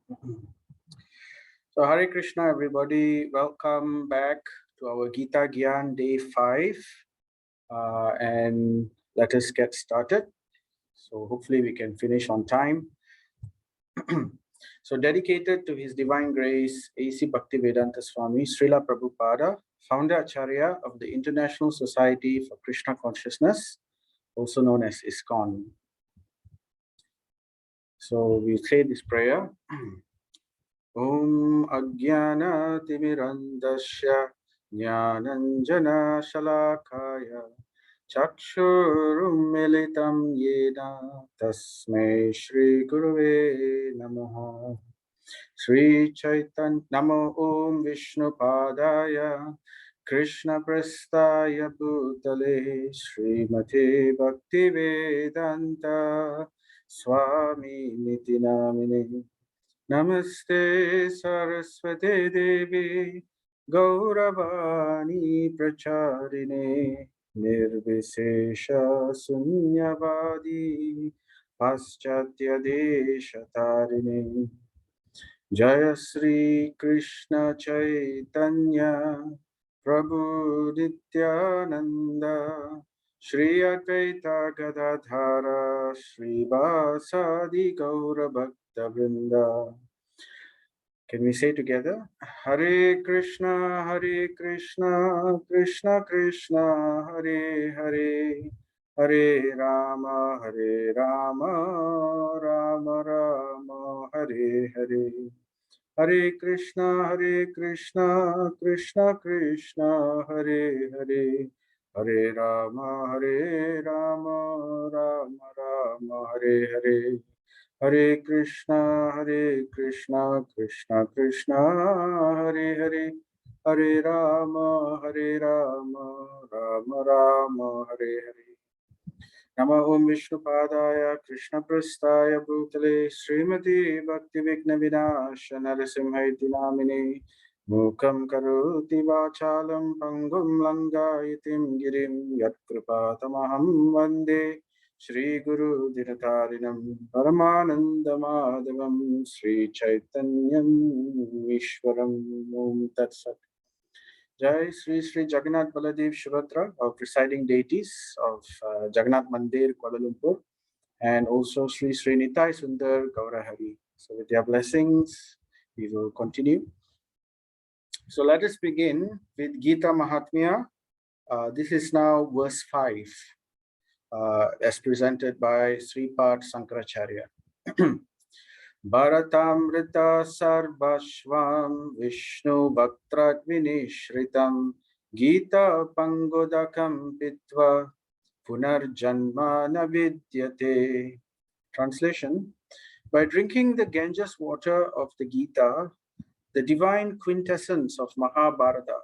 So Hare Krishna, everybody. Welcome back to our Gita Gyan Day 5. And let us get started. So hopefully we can finish on time. So dedicated to His Divine Grace, A.C. Bhaktivedanta Swami, Srila Prabhupada, Founder Acharya of the International Society for Krishna Consciousness, also known as ISKCON. So we say this prayer. Om Ajnana Timirandasya Jnananjana Shalakaya Chakshurum Militam Yena Tasmai Shri Guruve Namaha. Shri Chaitanya Namo Om Vishnu Padaya Krishna Prastaya Bhutale Srimate Bhakti Vedanta Swami Niti Namine Namaste Saraswate Devi Gauravani Pracharine Nirvisesha Sunyavadi Paschatya Deshatarine Jaya Sri Krishna Chaitanya Prabhu Nityananda Shri Advaita Gadadhara Shri Vasadi Gaura Bhakta Vrinda. Can we say together? Hare Krishna, Krishna Krishna, Hare Hare, Hare Rama, Rama Rama, Hare Hare. Hare Krishna, Krishna Krishna, Hare Hare, Hare Rama, Rama Rama, Hare Hare. Hare Krishna, Krishna Krishna, Hare Hare, Hare Rama, Rama Rama, Hare Hare. Nama Om Vishnu Padaya Krishna Prastaya Bhutale Srimati Bhakti Vigna Vinasha Narasimhaiti Namine Mukam Karoti Vachalam Pangum Langayitim Girim Yat Kripatamaham Vande Shri Guru Dinatarinam Paramananda Madhavam Sri Chaitanyam Ishwaram Om Tat Sat. Jai Sri Sri Jagannath Baladev Shubhatra, our presiding deities of Jagannath Mandir, Kuala Lumpur, and also Sri Sri Nitai Sundar Gaurahari. So with their blessings, we will continue. So let us begin with Gita Mahatmya. This is now verse 5, as presented by Sripad Sankaracharya. Bharatamrita sarvashvam Vishnu bhaktradvinishritam Gita pangodakam pitva punarjanma navidyate. Translation: by drinking the Ganges water of the Gita, the divine quintessence of Mahabharata.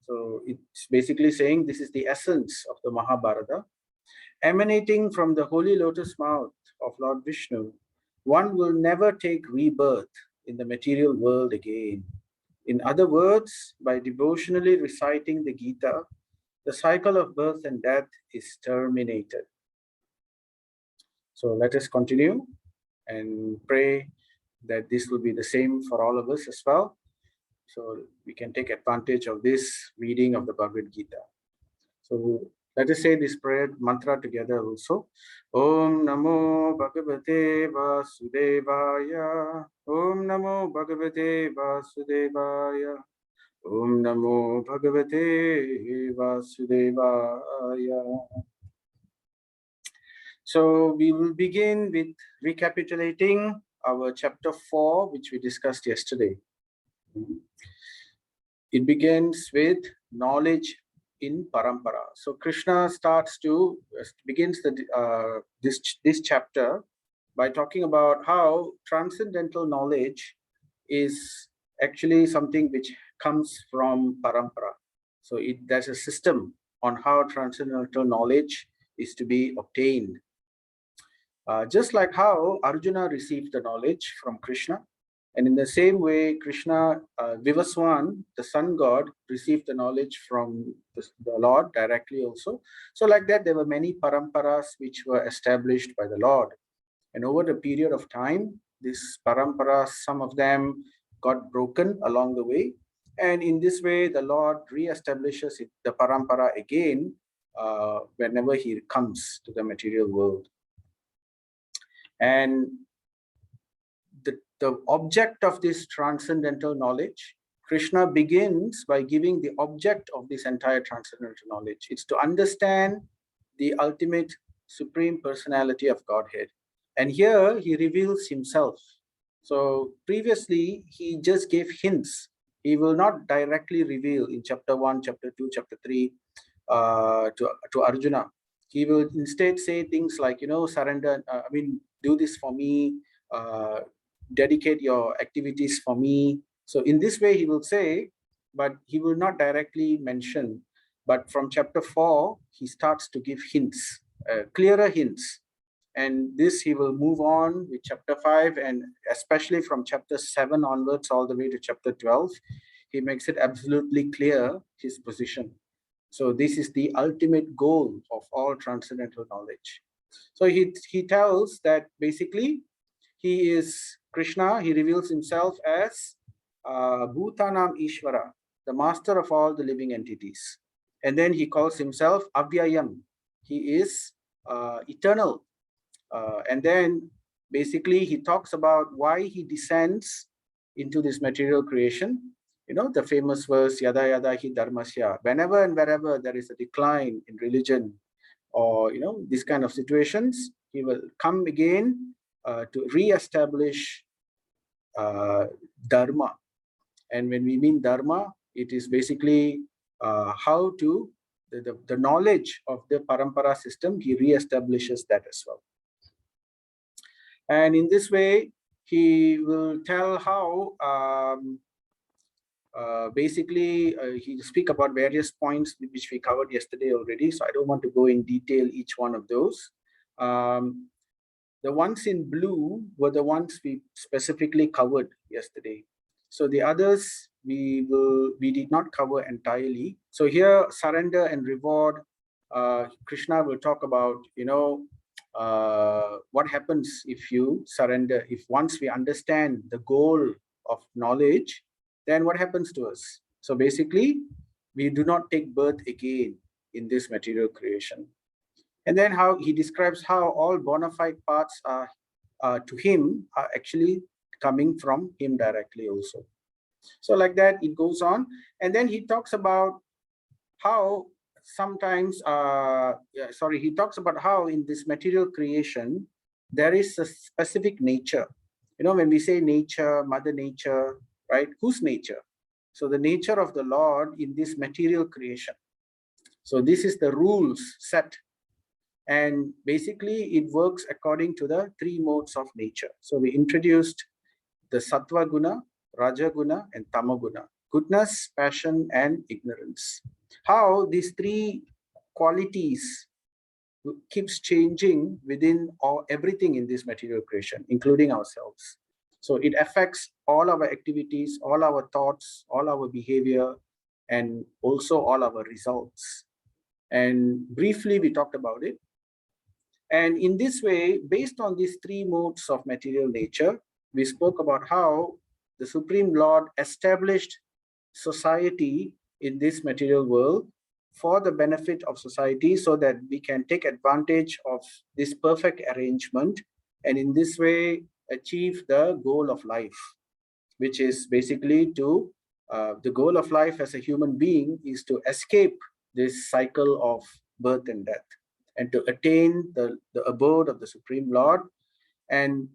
So it's basically saying this is the essence of the Mahabharata, emanating from the holy lotus mouth of Lord Vishnu. One will never take rebirth in the material world again. In other words, by devotionally reciting the Gita, the cycle of birth and death is terminated. So let us continue and pray that this will be the same for all of us as well. So we can take advantage of this reading of the Bhagavad Gita. So let us say this prayer mantra together also. Om Namo Bhagavate Vasudevaya. Om Namo Bhagavate Vasudevaya. Om Namo Bhagavate Vasudevaya. So we will begin with recapitulating our chapter 4, which we discussed yesterday. It begins with knowledge in parampara. So Krishna begins this chapter by talking about how transcendental knowledge is actually something which comes from parampara. So there's a system on how transcendental knowledge is to be obtained. Just like how Arjuna received the knowledge from Krishna, and in the same way, Krishna, Vivaswan, the sun god, received the knowledge from the Lord directly also. So like that, there were many paramparas which were established by the Lord. And over the period of time, These paramparas, some of them got broken along the way. And in this way, the Lord re-establishes the parampara again whenever he comes to the material world. And the object of this transcendental knowledge, Krishna begins by giving the object of this entire transcendental knowledge. It's to understand the ultimate supreme personality of Godhead. And here he reveals himself. So previously, he just gave hints. He will not directly reveal in chapter 1, chapter 2, chapter 3 to Arjuna. He will instead say things like, surrender, do this for me, dedicate your activities for me. So in this way, he will say, but he will not directly mention. But from chapter 4, he starts to give hints, clearer hints. And this he will move on with chapter 5, and especially from chapter 7 onwards all the way to chapter 12, he makes it absolutely clear his position. So this is the ultimate goal of all transcendental knowledge. So he tells that basically he is Krishna. He reveals himself as Bhutanam Ishvara, the master of all the living entities. And then he calls himself Avyayam. He is eternal. And then basically he talks about why he descends into this material creation. The famous verse, Yada Yada Hi Dharmasya. Whenever and wherever there is a decline in religion or, these kind of situations, he will come again to re-establish Dharma. And when we mean Dharma, it is basically how to, the knowledge of the parampara system, he re-establishes that as well. And in this way, he will tell how he speak about various points which we covered yesterday already. So I don't want to go in detail each one of those. The ones in blue were the ones we specifically covered yesterday. So the others we did not cover entirely. So here, surrender and reward, Krishna will talk about, what happens if you surrender. If once we understand the goal of knowledge, then what happens to us? So basically, we do not take birth again in this material creation. And then how he describes how all bona fide paths are to him are actually coming from him directly also. So like that, it goes on. And then he talks about how sometimes, he talks about how in this material creation, there is a specific nature. When we say nature, Mother Nature, right? Whose nature? So the nature of the Lord in this material creation. So this is the rules set. And basically, it works according to the three modes of nature. So we introduced the Sattva Guna, Raja Guna, and Tama Guna. Goodness, passion, and ignorance. How these three qualities keeps changing within everything in this material creation, including ourselves. So it affects all our activities, all our thoughts, all our behavior, and also all our results. And briefly, we talked about it. And in this way, based on these three modes of material nature, we spoke about how the Supreme Lord established society in this material world for the benefit of society, so that we can take advantage of this perfect arrangement, and in this way achieve the goal of life, which is basically to the goal of life as a human being is to escape this cycle of birth and death, and to attain the abode of the Supreme Lord. And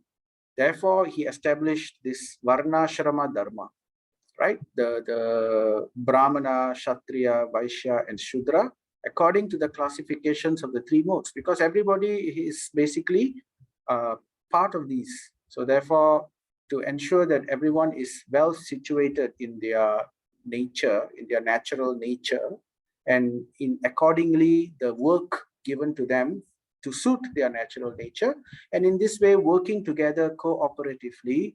therefore he established this Varnashrama Dharma, right? The Brahmana, Kshatriya, Vaishya, and Shudra, according to the classifications of the three modes, because everybody is basically part of these. So therefore, to ensure that everyone is well situated in their nature, in their natural nature, and in accordingly the work given to them to suit their natural nature, and in this way working together cooperatively,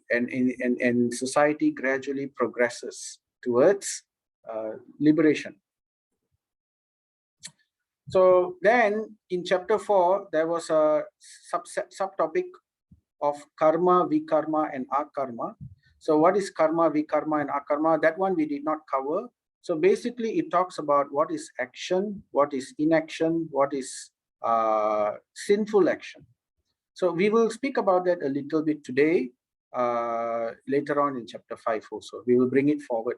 and society gradually progresses towards liberation. So then in chapter 4, there was a subtopic of karma, vikarma, and akarma. So what is karma, vikarma, and akarma? That one we did not cover. So basically, it talks about what is action, what is inaction, what is sinful action. So we will speak about that a little bit today, later on in chapter 5 also. We will bring it forward.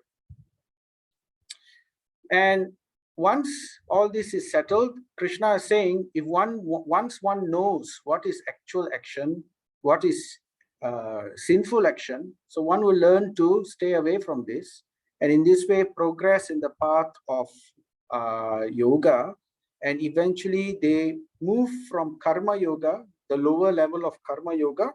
And once all this is settled, Krishna is saying, if once one knows what is actual action, what is sinful action, so one will learn to stay away from this, and in this way progress in the path of yoga, and eventually they move from karma yoga, the lower level of karma yoga,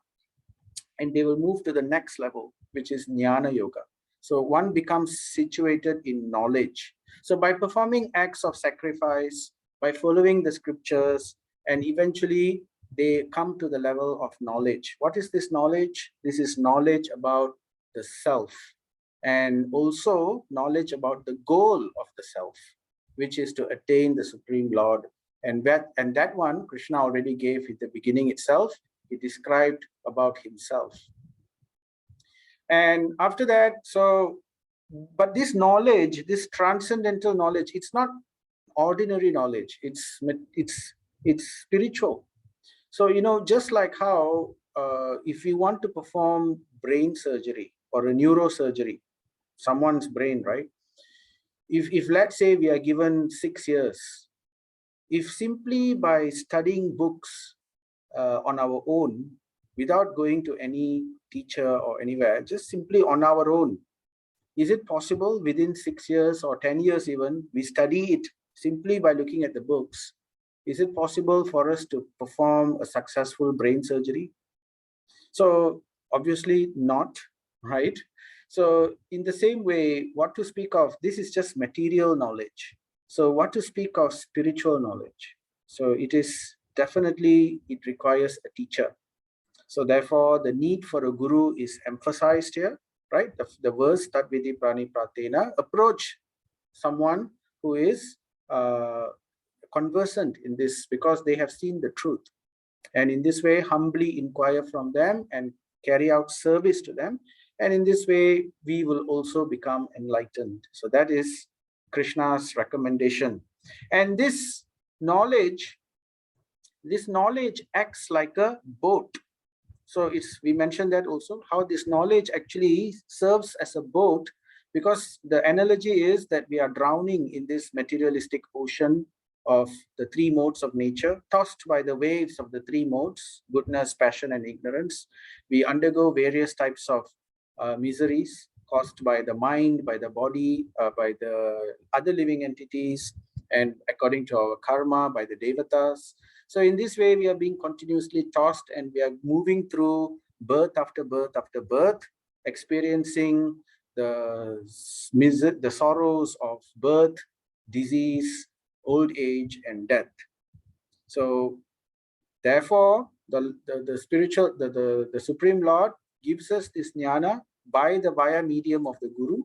and they will move to the next level, which is jnana yoga. So one becomes situated in knowledge. So by performing acts of sacrifice, by following the scriptures, and eventually they come to the level of knowledge. What is this knowledge? This is knowledge about the self, and also knowledge about the goal of the self, which is to attain the Supreme Lord. And that one, Krishna already gave at the beginning itself. He described about himself. And after that, so, but this knowledge, this transcendental knowledge, it's not ordinary knowledge. It's spiritual. So, you know, just like how if you want to perform brain surgery or a neurosurgery, someone's brain, right? If let's say we are given 6 years, if simply by studying books on our own, without going to any teacher or anywhere, just simply on our own, is it possible within 6 years or 10 years even, we study it simply by looking at the books? Is it possible for us to perform a successful brain surgery? So obviously not, right? So in the same way, what to speak of, this is just material knowledge. So what to speak of spiritual knowledge? So it is definitely, it requires a teacher. So therefore, the need for a guru is emphasized here, right? The verse, Tadvidi Prani Pratena, approach someone who is conversant in this, because they have seen the truth. And in this way, humbly inquire from them and carry out service to them. And in this way, we will also become enlightened. So that is Krishna's recommendation. And this knowledge acts like a boat. So we mentioned that also, how this knowledge actually serves as a boat, because the analogy is that we are drowning in this materialistic ocean of the three modes of nature, tossed by the waves of the three modes, goodness, passion, and ignorance. We undergo various types of miseries caused by the mind, by the body, by the other living entities, and according to our karma, by the devatas. So in this way, we are being continuously tossed, and we are moving through birth after birth after birth, experiencing the sorrows of birth, disease, old age, and death. So therefore, the spiritual, the Supreme Lord gives us this jnana via medium of the Guru,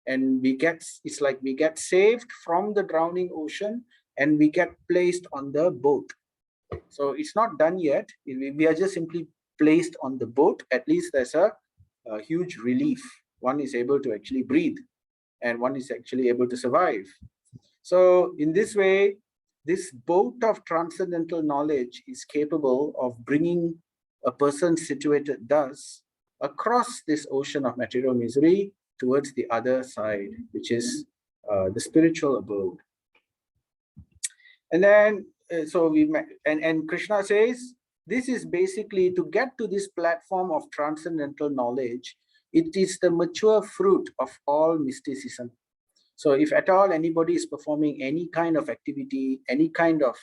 and it's like we get saved from the drowning ocean, and we get placed on the boat. So it's not done yet. We are just simply placed on the boat. At least there's a huge relief. One is able to actually breathe, and one is actually able to survive. So in this way, this boat of transcendental knowledge is capable of bringing a person situated thus across this ocean of material misery towards the other side, which is the spiritual abode. And then, and Krishna says, this is basically to get to this platform of transcendental knowledge. It is the mature fruit of all mysticism. So if at all anybody is performing any kind of activity, any kind of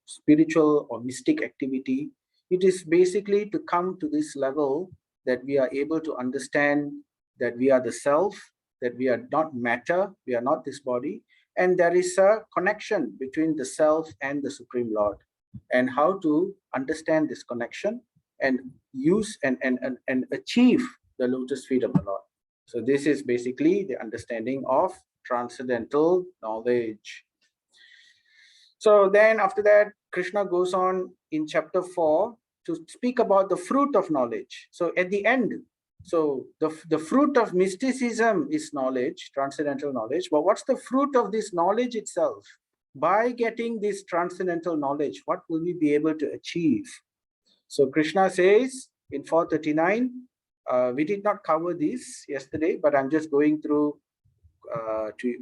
spiritual or mystic activity, it is basically to come to this level that we are able to understand that we are the self, that we are not matter, we are not this body, and there is a connection between the self and the Supreme Lord, and how to understand this connection and use and achieve the lotus feet of the Lord. So this is basically the understanding of transcendental knowledge. So then after that, Krishna goes on in chapter 4 to speak about the fruit of knowledge. So at the end, so the fruit of mysticism is knowledge, transcendental knowledge. But what's the fruit of this knowledge itself? By getting this transcendental knowledge, what will we be able to achieve? So Krishna says in 439, we did not cover this yesterday, but I'm just going through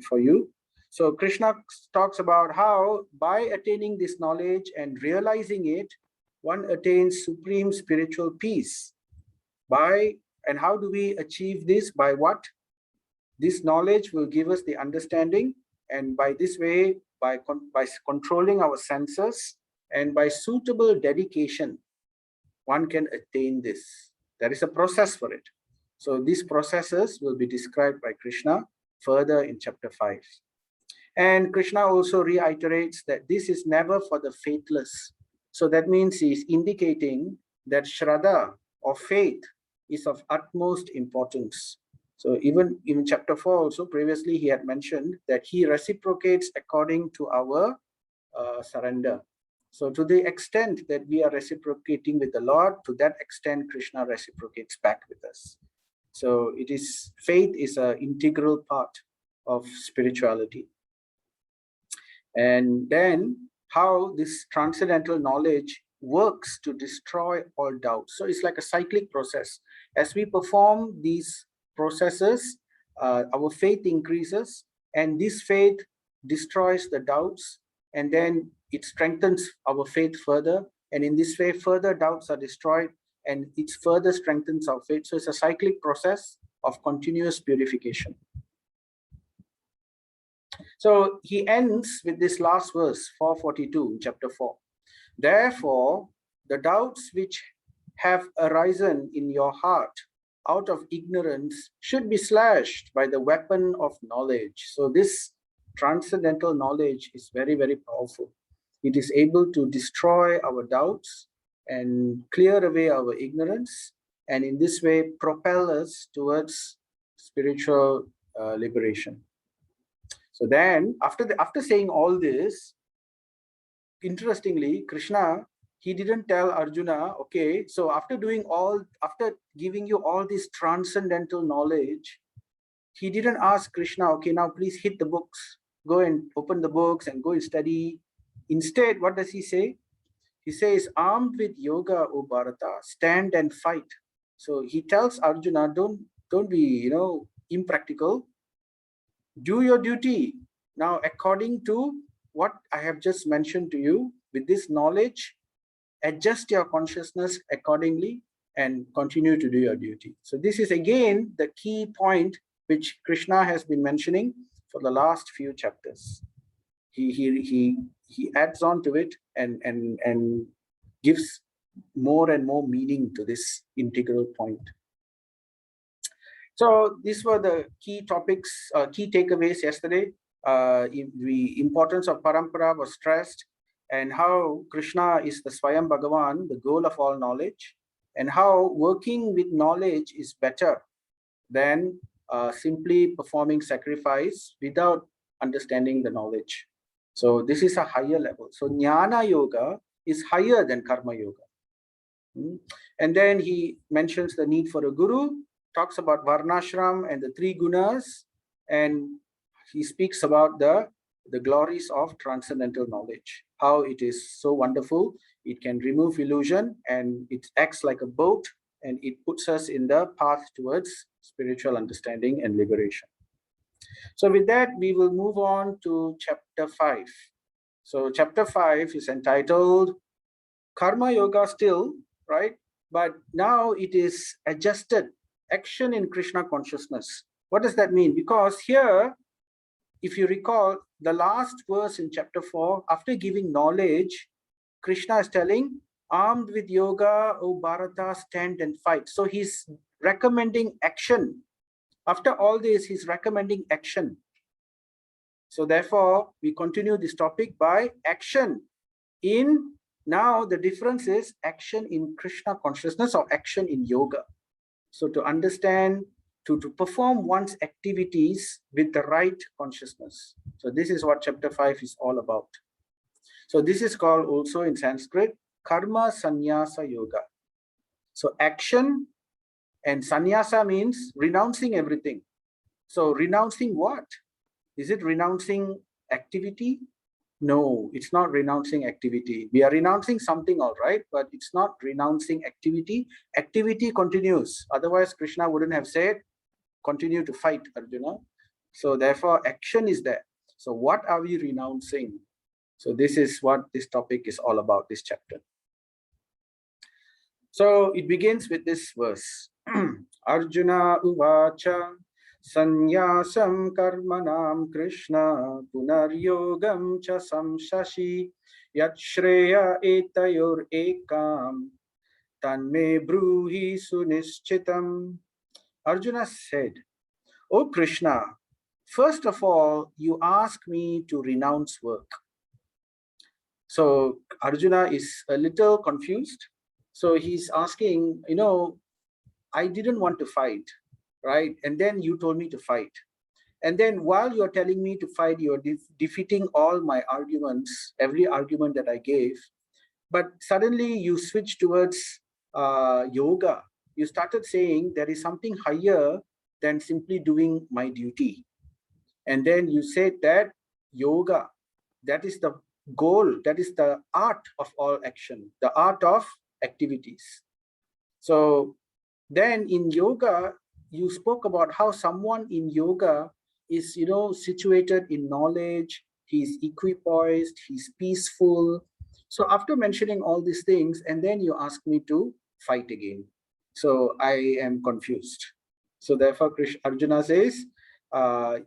for you. So Krishna talks about how by attaining this knowledge and realizing it, one attains supreme spiritual peace. And how do we achieve this? By what? This knowledge will give us the understanding, and by this way, by controlling our senses and by suitable dedication, one can attain this. There is a process for it. So these processes will be described by Krishna further in chapter 5. And Krishna also reiterates that this is never for the faithless. So that means he's indicating that Shraddha or faith is of utmost importance. So even in chapter 4 also, previously he had mentioned that he reciprocates according to our surrender. So to the extent that we are reciprocating with the Lord, to that extent Krishna reciprocates back with us. So faith is an integral part of spirituality. And then how this transcendental knowledge works to destroy all doubts. So it's like a cyclic process. As we perform these processes, our faith increases, and this faith destroys the doubts, and then it strengthens our faith further. And in this way, further doubts are destroyed, and it further strengthens our faith. So it's a cyclic process of continuous purification. So he ends with this last verse, 442, chapter 4. Therefore, the doubts which have arisen in your heart out of ignorance should be slashed by the weapon of knowledge. So this transcendental knowledge is very, very powerful. It is able to destroy our doubts and clear away our ignorance, and in this way propel us towards spiritual liberation. So then after saying all this, interestingly, Krishna, he didn't tell Arjuna, okay, so after giving you all this transcendental knowledge, he didn't ask Krishna, okay, now please hit the books, go and open the books and go and study. Instead, what does he say? He says, armed with yoga, O Bharata, stand and fight. So he tells Arjuna, don't be, impractical. Do your duty. Now, according to what I have just mentioned to you, with this knowledge, adjust your consciousness accordingly and continue to do your duty. So this is again the key point which Krishna has been mentioning for the last few chapters. He adds on to it and gives more and more meaning to this integral point. So these were the key topics, key takeaways yesterday. The importance of parampara was stressed, and how Krishna is the Swayam Bhagavan, the goal of all knowledge, and how working with knowledge is better than simply performing sacrifice without understanding the knowledge. So this is a higher level. So Jnana Yoga is higher than Karma Yoga. And then he mentions the need for a guru, talks about Varnashram and the three gunas, and he speaks about the glories of transcendental knowledge, how it is so wonderful. It can remove illusion, and it acts like a boat, and it puts us in the path towards spiritual understanding and liberation. So with that, we will move on to chapter 5. So chapter 5 is entitled Karma Yoga still, right? But now it is adjusted action in Krishna consciousness. What does that mean? Because here, if you recall, the last verse in chapter 4, after giving knowledge, Krishna is telling, armed with yoga, O Bharata, stand and fight. So he's recommending action. After all this, he's recommending action. So therefore, we continue this topic by action. Now the difference is action in Krishna consciousness or action in yoga. So to understand, to perform one's activities with the right consciousness. So this is what chapter 5 is all about. So this is called also in Sanskrit karma sannyasa yoga. So action and sannyasa means renouncing everything. So renouncing what? Is it renouncing activity? No, it's not renouncing activity. We are renouncing something, all right, but it's not renouncing activity. Activity continues. Otherwise, Krishna wouldn't have said, continue to fight, Arjuna. So therefore, action is there. So what are we renouncing? So this is what this topic is all about, this chapter. So it begins with this verse. Arjuna uvacha Sanyasam karmanam Krishna punaryogam cha samsashi yat shreya etayor ekam tanme bruhi sunischitam. Arjuna said, O Krishna, first of all, you ask me to renounce work. So Arjuna is a little confused. So he's asking, I didn't want to fight, right? And then you told me to fight. And then while you're telling me to fight, you're defeating all my arguments, every argument that I gave. But suddenly you switch towards yoga. You started saying there is something higher than simply doing my duty. And then you said that yoga, that is the goal, that is the art of all action, the art of activities. So then in yoga, you spoke about how someone in yoga is, situated in knowledge, he's equipoised, he's peaceful. So after mentioning all these things, and then you ask me to fight again. So I am confused. So therefore, Arjuna says,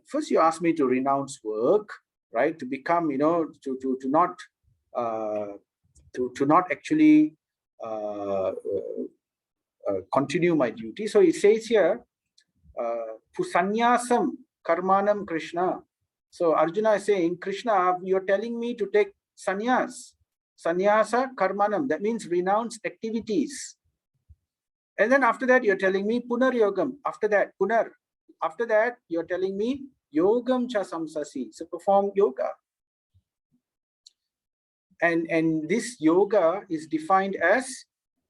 first you ask me to renounce work, right? To become, to not actually continue my duty. So it says here, Sanyasam karmanam Krishna. So Arjuna is saying, Krishna, you're telling me to take sannyas. Sannyasa karmanam, that means renounce activities. And then after that, you're telling me punar yogam. After that, punar. After that, you're telling me yogam cha samsasi. So perform yoga. And this yoga is defined as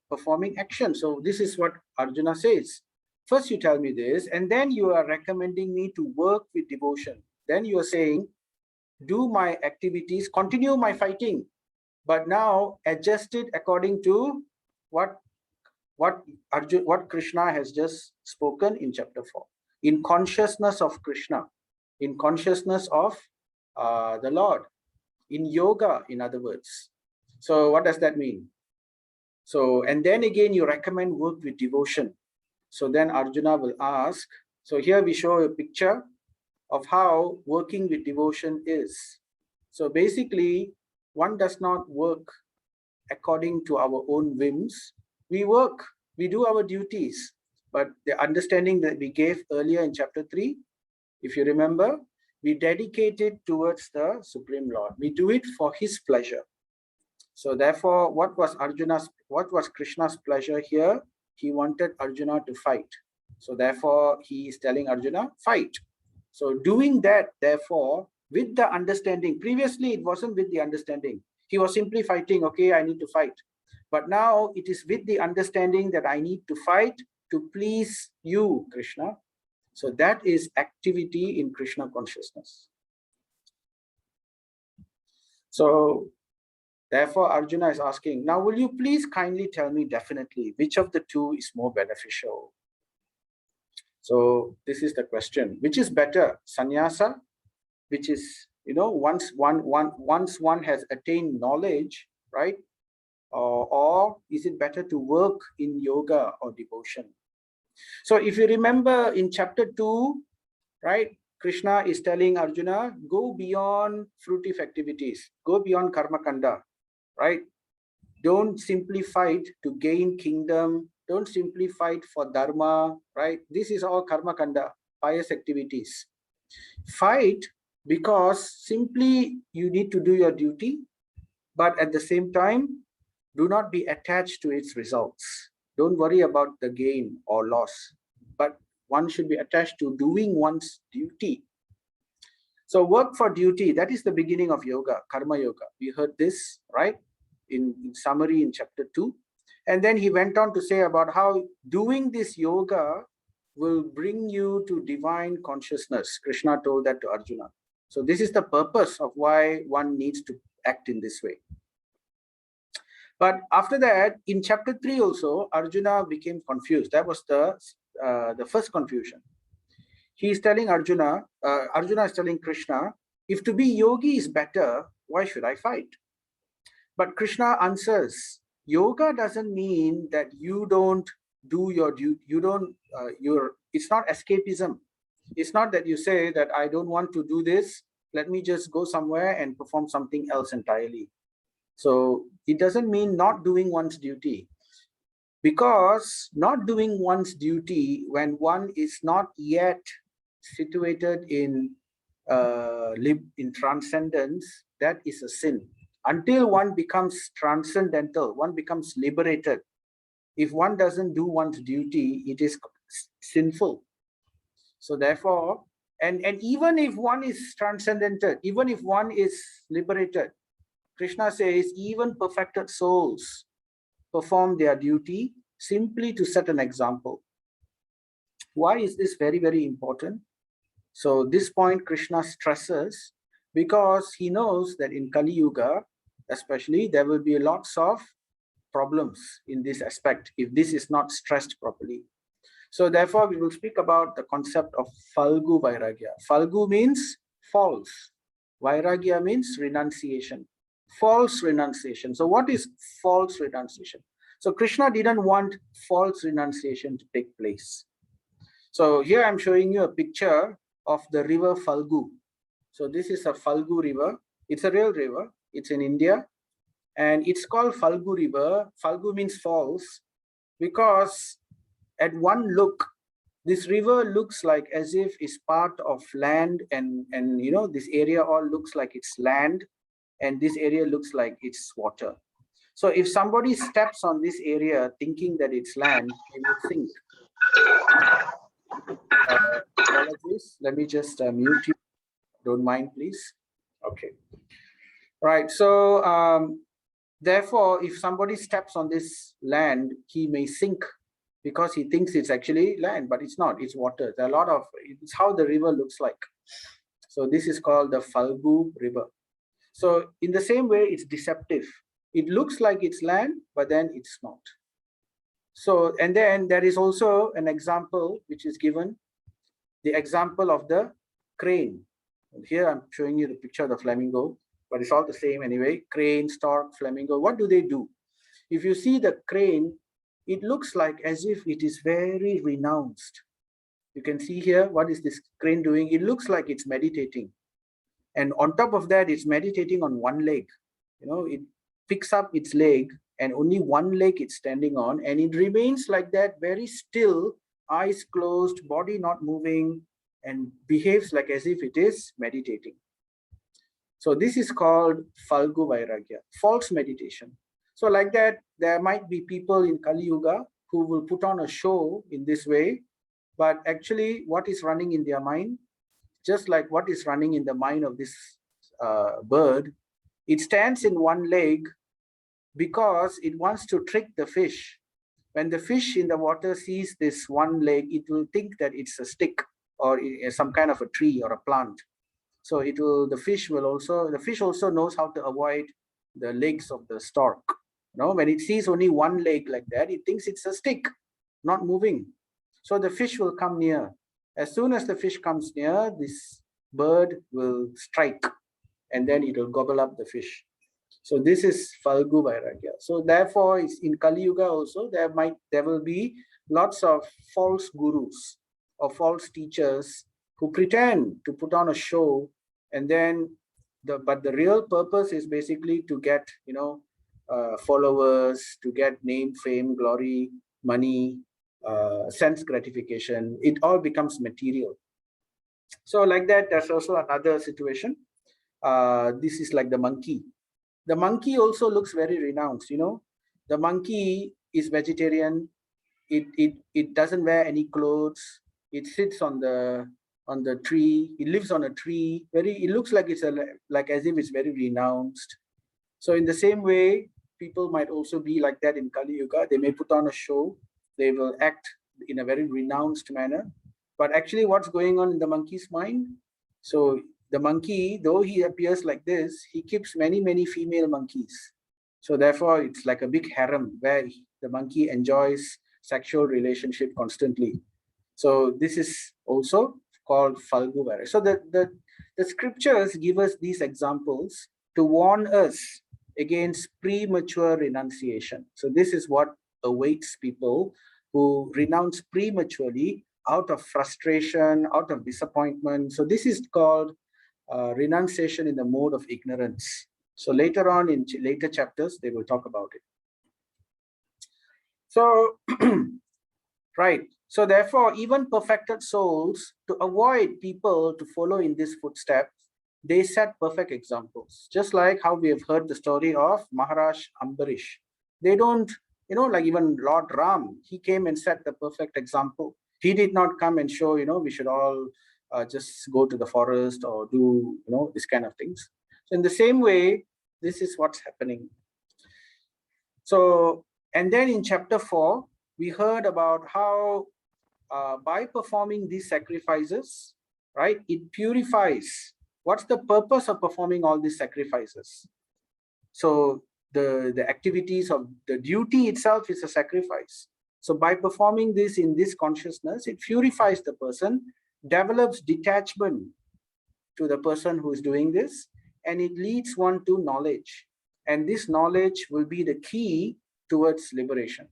performing action. So this is what Arjuna says. First you tell me this, and then you are recommending me to work with devotion. Then you are saying, do my activities, continue my fighting, but now adjust it according to what Krishna has just spoken in chapter 4. In consciousness of Krishna, in consciousness of the Lord, in yoga, in other words. So what does that mean? So, and then again, you recommend work with devotion. So then Arjuna will ask, so here we show a picture of how working with devotion is. So basically, one does not work according to our own whims. We work, we do our duties, but the understanding that we gave earlier in chapter 3, if you remember, we dedicate it towards the Supreme Lord. We do it for his pleasure. So therefore, what was Krishna's pleasure here? He wanted Arjuna to fight. So therefore, he is telling Arjuna, fight. So doing that, therefore, with the understanding, previously it wasn't with the understanding. He was simply fighting, okay, I need to fight. But now it is with the understanding that I need to fight to please you, Krishna. So that is activity in Krishna consciousness. So therefore, Arjuna is asking, now will you please kindly tell me definitely which of the two is more beneficial? So this is the question. Which is better, sannyasa, which is, once one has attained knowledge, right? Or is it better to work in yoga or devotion? So if you remember in chapter 2, right, Krishna is telling Arjuna, go beyond fruitive activities, go beyond karma kanda, right? Don't simply fight to gain kingdom. Don't simply fight for dharma, right? This is all karma kanda, pious activities. Fight because simply you need to do your duty, but at the same time, do not be attached to its results. Don't worry about the gain or loss, but one should be attached to doing one's duty. So work for duty, that is the beginning of yoga, karma yoga. We heard this, right? in summary in chapter 2. And then he went on to say about how doing this yoga will bring you to divine consciousness. Krishna told that to Arjuna. So this is the purpose of why one needs to act in this way. But after that, in chapter 3 also, Arjuna became confused. That was the first confusion. He is telling Arjuna, Arjuna is telling Krishna, if to be yogi is better, why should I fight? But Krishna answers, yoga doesn't mean that you don't do your duty. You don't, it's not escapism. It's not that you say that I don't want to do this. Let me just go somewhere and perform something else entirely. So it doesn't mean not doing one's duty, because not doing one's duty when one is not yet situated in transcendence, that is a sin. Until one becomes transcendental, one becomes liberated, if one doesn't do one's duty, it is sinful. So therefore, and even if one is transcendented, even if one is liberated, Krishna says even perfected souls perform their duty simply to set an example. Why is this very, very important? So this point Krishna stresses because he knows that in Kali Yuga, especially, there will be lots of problems in this aspect if this is not stressed properly. So therefore, we will speak about the concept of Falgu Vairagya. Falgu means false. Vairagya means renunciation. False renunciation. So what is false renunciation? So Krishna didn't want false renunciation to take place. So here I'm showing you a picture of the river Falgu. So this is a Falgu river. It's a real river. It's in India. And it's called Falgu river. Falgu means false because at one look, this river looks like as if it's part of land, and you know, this area all looks like it's land, and this area looks like it's water. So if somebody steps on this area thinking that it's land, they will sink. Apologies. Let me just mute you. Don't mind, please. Okay. Right. So therefore, if somebody steps on this land, he may sink because he thinks it's actually land, but it's not. It's water. There are a lot of. It's how the river looks like. So this is called the Falgu river. So in the same way, it's deceptive. It looks like it's land, but then it's not. So, and then there is also an example which is given, the example of the crane. Here I'm showing you the picture of the flamingo, but it's all the same anyway. Crane, stork, flamingo, what do they do? If you see the crane, it looks like as if it is very renounced. You can see here, what is this crane doing? It looks like it's meditating. And on top of that, it's meditating on one leg. You know, it picks up its leg and only one leg it's standing on, and it remains like that, very still, eyes closed, body not moving, and behaves like as if it is meditating. So this is called Falgu Vairagya, false meditation. So like that, there might be people in Kali Yuga who will put on a show in this way, but actually what is running in their mind, just like what is running in the mind of this bird, it stands in one leg because it wants to trick the fish. When the fish in the water sees this one leg, it will think that it's a stick or some kind of a tree or a plant. So it will, the fish also knows how to avoid the legs of the stork. You know, when it sees only one leg like that, it thinks it's a stick, not moving. So the fish will come near. As soon as the fish comes near, this bird will strike, and then it will gobble up the fish. So this is Falgu Vairagya. So therefore, in Kali Yuga also, there will be lots of false gurus or false teachers who pretend to put on a show, and then but the real purpose is basically to get, you know, followers, to get name, fame, glory, money, sense gratification. It all becomes material. So like that, there's also another situation. This is like the monkey. The monkey also looks very renounced, you know. The monkey is vegetarian. It doesn't wear any clothes. It sits on the tree. It lives on a tree. It looks like it's like as if it's very renounced. So in the same way, people might also be like that in Kali Yuga. They may put on a show, they will act in a very renounced manner. But actually, what's going on in the monkey's mind? So the monkey, though he appears like this, he keeps many, many female monkeys. So therefore, it's like a big harem where the monkey enjoys sexual relationship constantly. So this is also called Falgu Vairagya. So the scriptures give us these examples to warn us against premature renunciation. So this is what awaits people who renounce prematurely out of frustration, out of disappointment. So this is called renunciation in the mode of ignorance. So later on in later chapters, they will talk about it. So, right. So therefore, even perfected souls, to avoid people to follow in these footsteps, they set perfect examples. Just like how we have heard the story of Maharaj Ambarish. They don't, like even Lord Ram, he came and set the perfect example. He did not come and show, we should all just go to the forest or do, this kind of things. So in the same way, this is what's happening. So, and then in chapter 4, we heard about how by performing these sacrifices, right, it purifies. What's the purpose of performing all these sacrifices? So the activities of the duty itself is a sacrifice. So by performing this in this consciousness, it purifies the person, develops detachment to the person who is doing this, and it leads one to knowledge. And this knowledge will be the key towards liberation.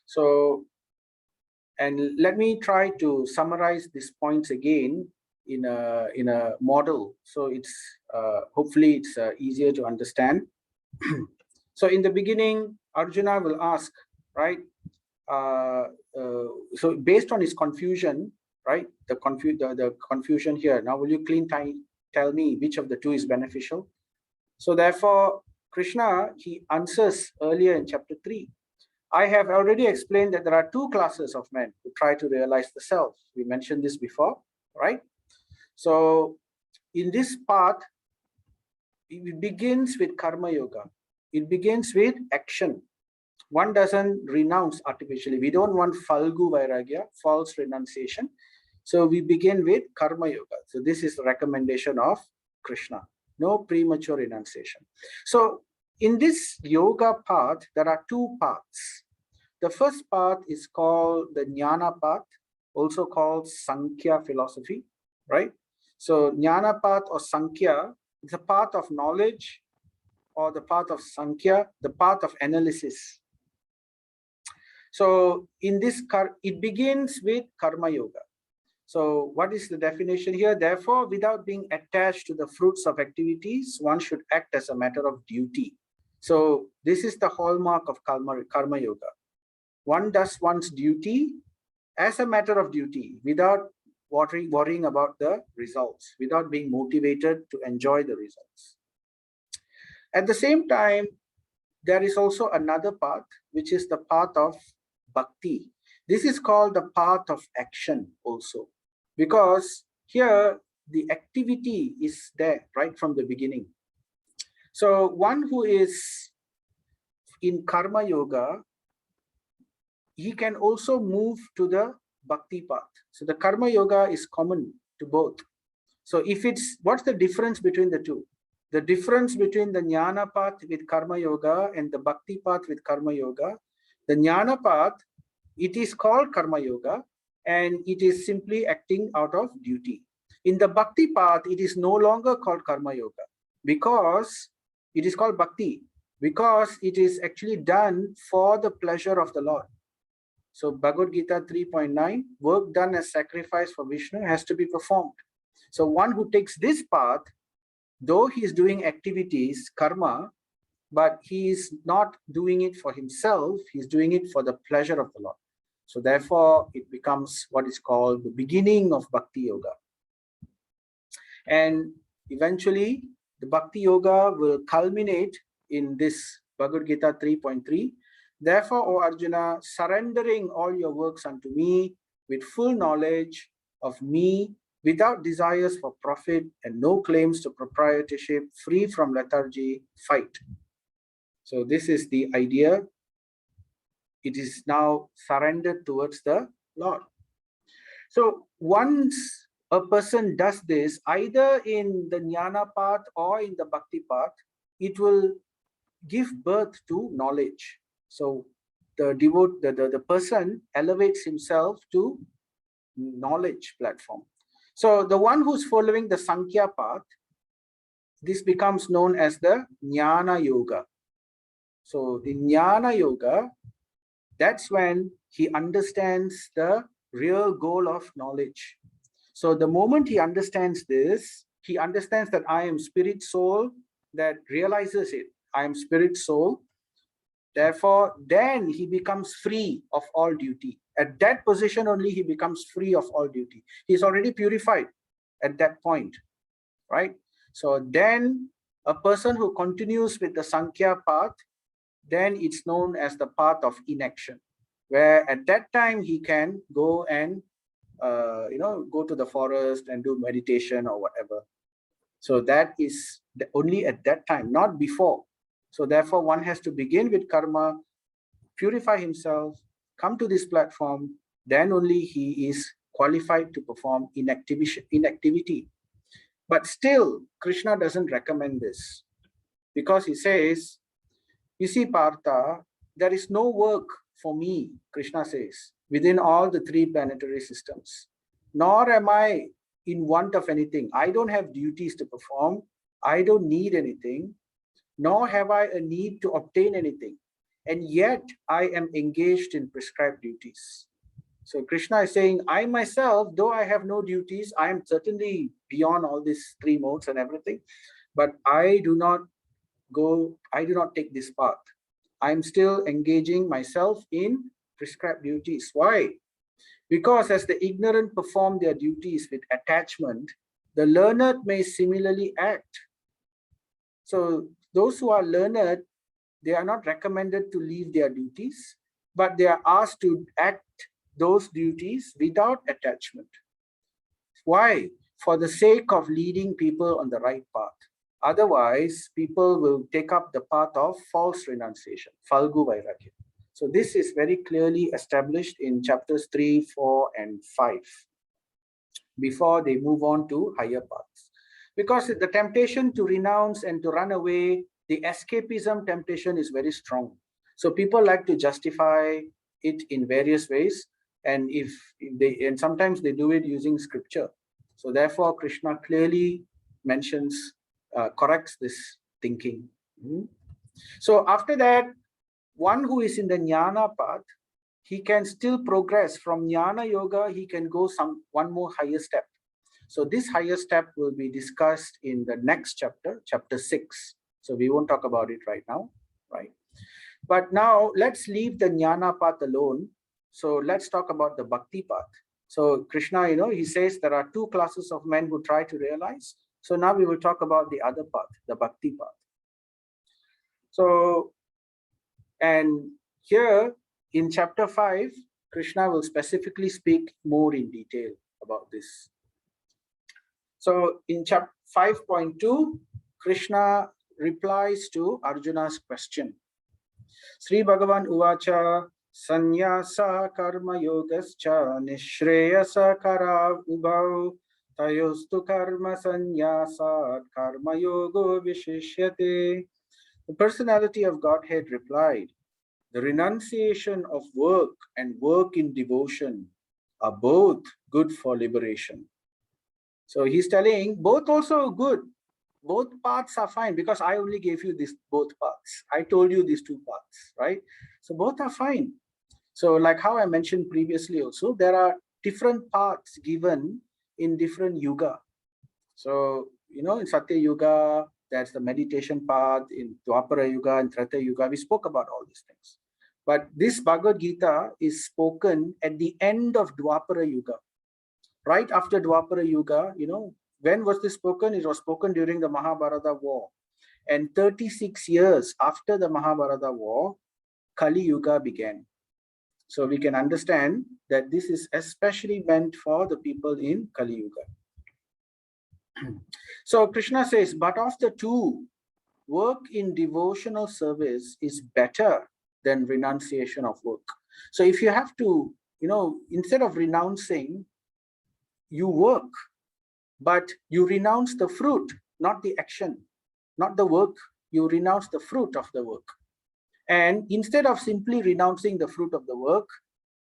So, and let me try to summarize these points again in a model. So it's hopefully it's easier to understand. So in the beginning, Arjuna will ask, right? So based on his confusion, right? The confusion here. Now, will you tell me which of the two is beneficial? So therefore, Krishna, he answers earlier in chapter 3. I have already explained that there are two classes of men who try to realize the self. We mentioned this before, right? So in this path, it begins with karma yoga. It begins with action. One doesn't renounce artificially. We don't want falgu vairagya, false renunciation. So we begin with karma yoga. So this is the recommendation of Krishna. No premature renunciation. So in this yoga path, there are two paths. The first path is called the Jnana path, also called Sankhya philosophy, right? So Jnana path or Sankhya is a path of knowledge, or the path of Sankhya, the path of analysis. So in this, it begins with karma yoga. So what is the definition here? Therefore, without being attached to the fruits of activities, one should act as a matter of duty. So this is the hallmark of karma yoga. One does one's duty as a matter of duty without worrying about the results, without being motivated to enjoy the results. At the same time, there is also another path, which is the path of bhakti. This is called the path of action also, because here the activity is there right from the beginning. So one who is in karma yoga, he can also move to the bhakti path. So the karma yoga is common to both. So if it's, what's the difference between the two? The difference between the jnana path with karma yoga and the bhakti path with karma yoga, the jnana path, it is called karma yoga and it is simply acting out of duty. In the bhakti path, it is no longer called karma yoga because it is called bhakti, because it is actually done for the pleasure of the Lord. So Bhagavad Gita 3.9, work done as sacrifice for Vishnu has to be performed. So one who takes this path, though he is doing activities, karma, but he is not doing it for himself, he's doing it for the pleasure of the Lord. So therefore, it becomes what is called the beginning of Bhakti Yoga. And eventually, the Bhakti Yoga will culminate in this Bhagavad Gita 3.3. Therefore, O Arjuna, surrendering all your works unto me with full knowledge of me without desires for profit and no claims to proprietorship, free from lethargy, fight. So this is the idea. It is now surrendered towards the Lord. So once a person does this, either in the jnana path or in the bhakti path, it will give birth to knowledge. So the person elevates himself to knowledge platform. So the one who's following the Sankhya path, this becomes known as the Jnana Yoga. So the Jnana Yoga, that's when he understands the real goal of knowledge. So the moment he understands this, he understands that I am spirit soul, that realizes it. I am spirit soul. Therefore, then he becomes free of all duty. At that position only, he becomes free of all duty. He's already purified at that point, right? So then a person who continues with the Sankhya path, then it's known as the path of inaction, where at that time he can go and go to the forest and do meditation or whatever. So that is only at that time, not before. So therefore, one has to begin with karma, purify himself, come to this platform, then only he is qualified to perform inactivity. But still, Krishna doesn't recommend this, because he says, you see, Partha, there is no work for me, Krishna says, within all the three planetary systems, nor am I in want of anything. I don't have duties to perform. I don't need anything, nor have I a need to obtain anything. And yet I am engaged in prescribed duties. So Krishna is saying, I myself, though I have no duties, I am certainly beyond all these three modes and everything, but I do not take this path. I'm still engaging myself in prescribed duties. Why? Because as the ignorant perform their duties with attachment, the learned may similarly act. So those who are learned, they are not recommended to leave their duties, but they are asked to act those duties without attachment. Why? For the sake of leading people on the right path. Otherwise, people will take up the path of false renunciation, Falgu Vairagya. So this is very clearly established in chapters 3, 4, and 5, before they move on to higher paths. Because the temptation to renounce and to run away, the escapism temptation is very strong. So people like to justify it in various ways, and sometimes they do it using scripture. So therefore, Krishna clearly mentions, corrects this thinking. So after that, one who is in the jnana path, he can still progress from jnana yoga. He can go one more higher step. So this higher step will be discussed in the next chapter, chapter 6. So we won't talk about it right now, right? But now let's leave the jnana path alone. So let's talk about the bhakti path. So Krishna, he says there are two classes of men who try to realize. So now we will talk about the other path, the bhakti path. So, and here in chapter 5, Krishna will specifically speak more in detail about this. So in chapter 5.2, Krishna replies to Arjuna's question. Sri Bhagavan Uvacha Sanyasa Karma Yogascha Nishreyasa Karav Ubhav Tayostu Karma Sanyasat Karma Yogo Vishishyate. The personality of Godhead replied, the renunciation of work and work in devotion are both good for liberation. So he's telling both also good. Both paths are fine, because I only gave you these both paths. I told you these two paths, right? So both are fine. So like how I mentioned previously also, there are different paths given in different yuga. So, in Satya Yuga, that's the meditation path. In Dwapara Yuga and Treta Yuga, we spoke about all these things. But this Bhagavad Gita is spoken at the end of Dwapara Yuga. Right after Dwapara Yuga, when was this spoken? It was spoken during the Mahabharata war. And 36 years after the Mahabharata war, Kali Yuga began. So we can understand that this is especially meant for the people in Kali Yuga. So Krishna says, but of the two, work in devotional service is better than renunciation of work. So if you have to, instead of renouncing, you work, but you renounce the fruit, not the action, not the work. You renounce the fruit of the work. And instead of simply renouncing the fruit of the work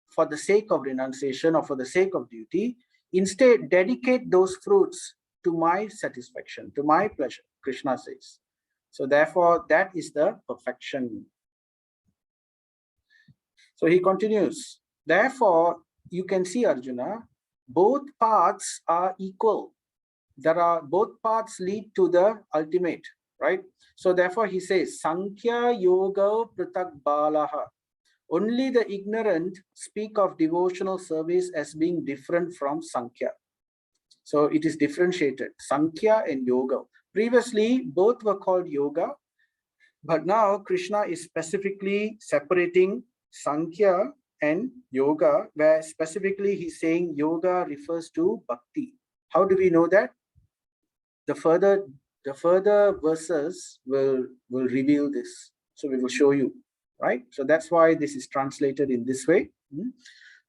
for the sake of renunciation or for the sake of duty, instead dedicate those fruits to my satisfaction, to my pleasure, Krishna says. So therefore, that is the perfection. So he continues, therefore, you can see, Arjuna, both paths are equal. Both paths lead to the ultimate, right? So therefore he says, Sankhya Yoga Pratak Balaha. Only the ignorant speak of devotional service as being different from Sankhya. So it is differentiated, Sankhya and Yoga. Previously, both were called Yoga, but now Krishna is specifically separating Sankhya and Yoga, where specifically he's saying Yoga refers to Bhakti. How do we know that? The further verses will reveal this. So we will show you, right? So that's why this is translated in this way.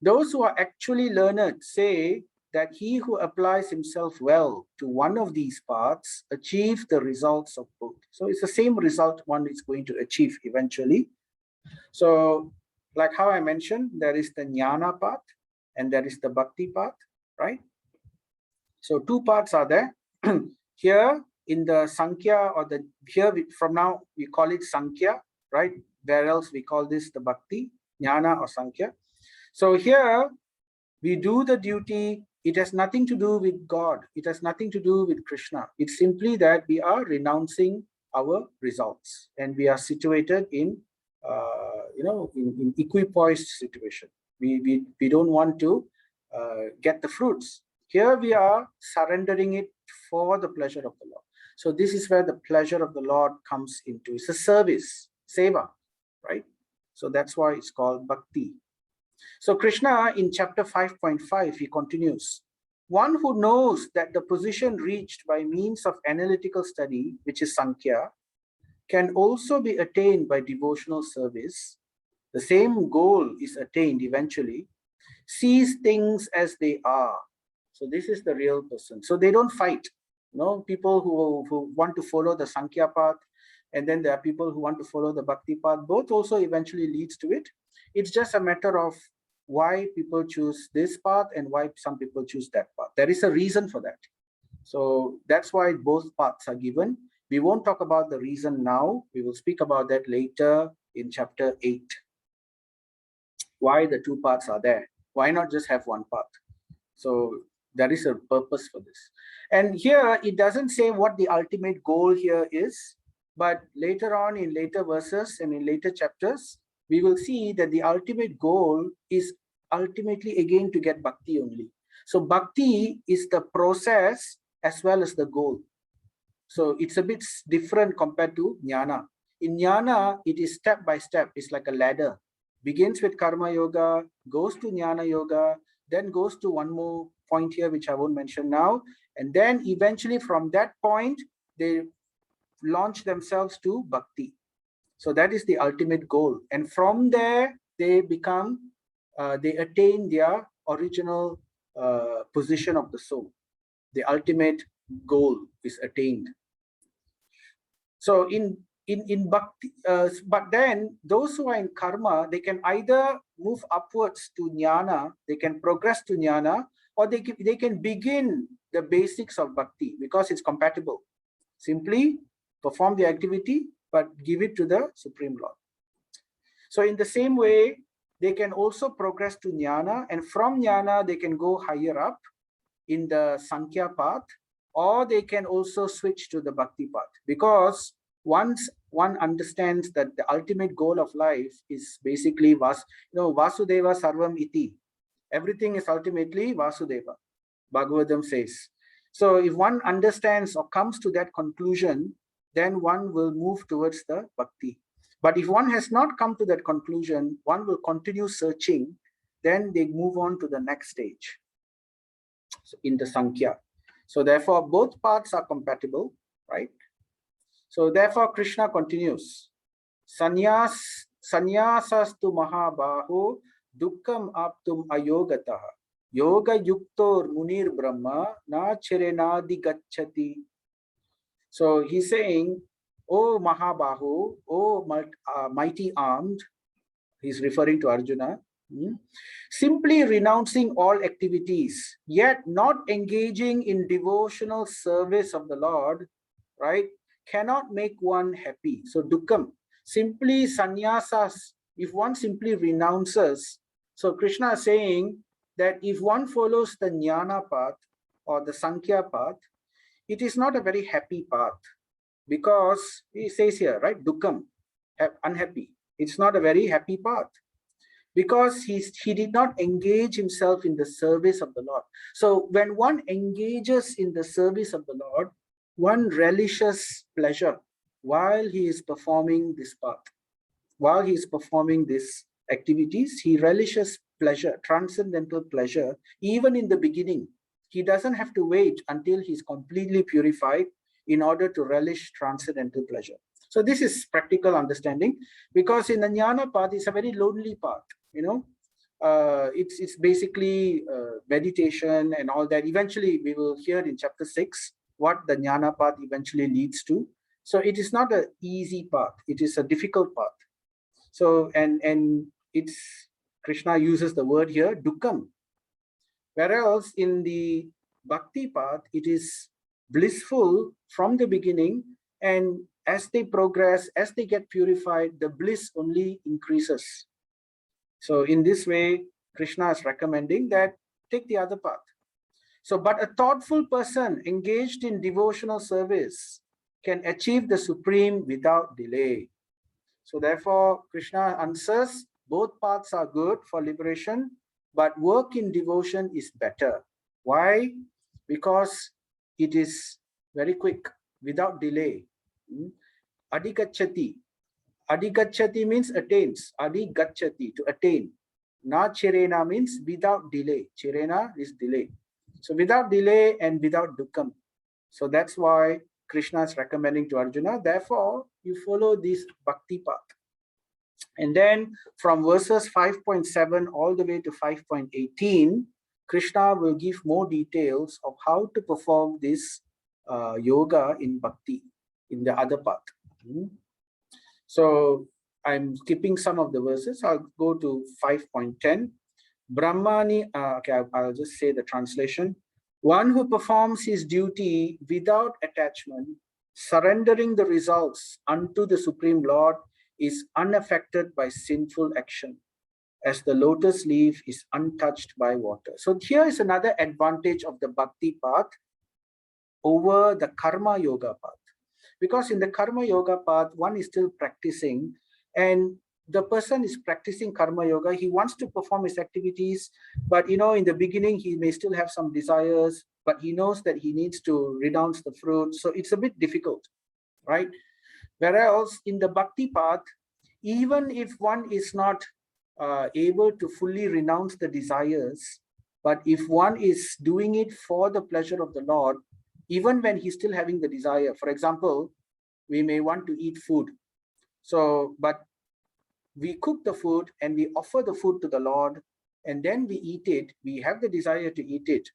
Those who are actually learned say that he who applies himself well to one of these paths achieves the results of both. So it's the same result one is going to achieve eventually. So like how I mentioned, there is the Jnana path and there is the Bhakti path, right? So two paths are there. Here in the Sankhya, or from now we call it Sankhya, right? Where else we call this the Bhakti, Jnana or Sankhya. So here we do the duty. It has nothing to do with God. It has nothing to do with Krishna. It's simply that we are renouncing our results and we are situated in, in equipoised situation. We don't want to get the fruits. Here we are surrendering it for the pleasure of the Lord. So this is where the pleasure of the Lord comes into. It's a service, seva, right? So that's why it's called bhakti. So Krishna in chapter 5.5, he continues, one who knows that the position reached by means of analytical study, which is Sankhya, can also be attained by devotional service. The same goal is attained eventually. Sees things as they are. So this is the real person. So they don't fight. People who want to follow the Sankhya path, and then there are people who want to follow the Bhakti path. Both also eventually leads to it. It's just a matter of why people choose this path and why some people choose that path. There is a reason for that. So that's why both paths are given. We won't talk about the reason now. We will speak about that later in chapter 8. Why the two paths are there. Why not just have one path? So there is a purpose for this. And here it doesn't say what the ultimate goal here is, but later on in later verses and in later chapters, we will see that the ultimate goal is ultimately again to get bhakti only. So bhakti is the process as well as the goal. So it's a bit different compared to jnana. In jnana, it is step by step. It's like a ladder. Begins with karma yoga, goes to jnana yoga, then goes to one more point here, which I won't mention now. And then eventually from that point, they launch themselves to bhakti. So that is the ultimate goal. And from there, they become, they attain their original position of the soul. The ultimate goal is attained. So in bhakti, but then those who are in karma, they can either move upwards to jnana, they can progress to jnana, or they can begin the basics of bhakti because it's compatible. Simply perform the activity, but give it to the Supreme Lord. So in the same way, they can also progress to jnana, and from jnana, they can go higher up in the Sankhya path, or they can also switch to the Bhakti path. Because once one understands that the ultimate goal of life is basically Vasudeva Sarvam Iti. Everything is ultimately Vasudeva, Bhagavatam says. So if one understands or comes to that conclusion, then one will move towards the Bhakti. But if one has not come to that conclusion, one will continue searching, then they move on to the next stage in the Sankhya. So therefore, both paths are compatible, right? So therefore, Krishna continues, Sanyasastu mahabaho dukkam aptum ayogataha yoga yuktor munir brahma na chirenadi gacchati. So he's saying, "O Mahabahu, O mighty armed," he's referring to Arjuna, simply renouncing all activities, yet not engaging in devotional service of the Lord, right, cannot make one happy. So dukkham, simply sannyasas, if one simply renounces. So Krishna is saying that if one follows the jnana path or the sankhya path, it is not a very happy path, because he says here, right, dukkham, unhappy. It's not a very happy path, because he did not engage himself in the service of the Lord. So when one engages in the service of the Lord, one relishes pleasure while he is performing this path. While he is performing these activities, he relishes pleasure, transcendental pleasure, even in the beginning. He doesn't have to wait until he's completely purified in order to relish transcendental pleasure. So this is practical understanding, because in the jnana path, it's a very lonely path. It's basically meditation and all that. Eventually, we will hear in chapter 6 what the jnana path eventually leads to. So it is not an easy path. It is a difficult path. So, and it's, Krishna uses the word here, dukkham. Whereas in the bhakti path, it is blissful from the beginning, and as they progress, as they get purified, the bliss only increases. So in this way, Krishna is recommending that take the other path. So, but a thoughtful person engaged in devotional service can achieve the supreme without delay. So therefore, Krishna answers, both paths are good for liberation, but work in devotion is better. Why? Because it is very quick, without delay. Adhigacchati. Adhigacchati means attains. Adhigacchati, to attain. Na chirena means without delay. Chirena is delay. So without delay and without dukkham. So that's why Krishna is recommending to Arjuna, therefore, you follow this bhakti path. And then from verses 5.7 all the way to 5.18, Krishna will give more details of how to perform this yoga in bhakti, in the other path. So I'm skipping some of the verses. I'll go to 5.10. Brahmani, okay, I'll just say the translation. One who performs his duty without attachment, surrendering the results unto the Supreme Lord, is unaffected by sinful action, as the lotus leaf is untouched by water. So here is another advantage of the bhakti path over the karma yoga path. Because in the karma yoga path, one is still practicing, and the person is practicing karma yoga. He wants to perform his activities, but in the beginning, he may still have some desires, but he knows that he needs to renounce the fruit. So it's a bit difficult, right? Whereas in the bhakti path, even if one is not able to fully renounce the desires, but if one is doing it for the pleasure of the Lord, even when he's still having the desire, for example, we may want to eat food. So, but we cook the food and we offer the food to the Lord, and then we eat it. We have the desire to eat it.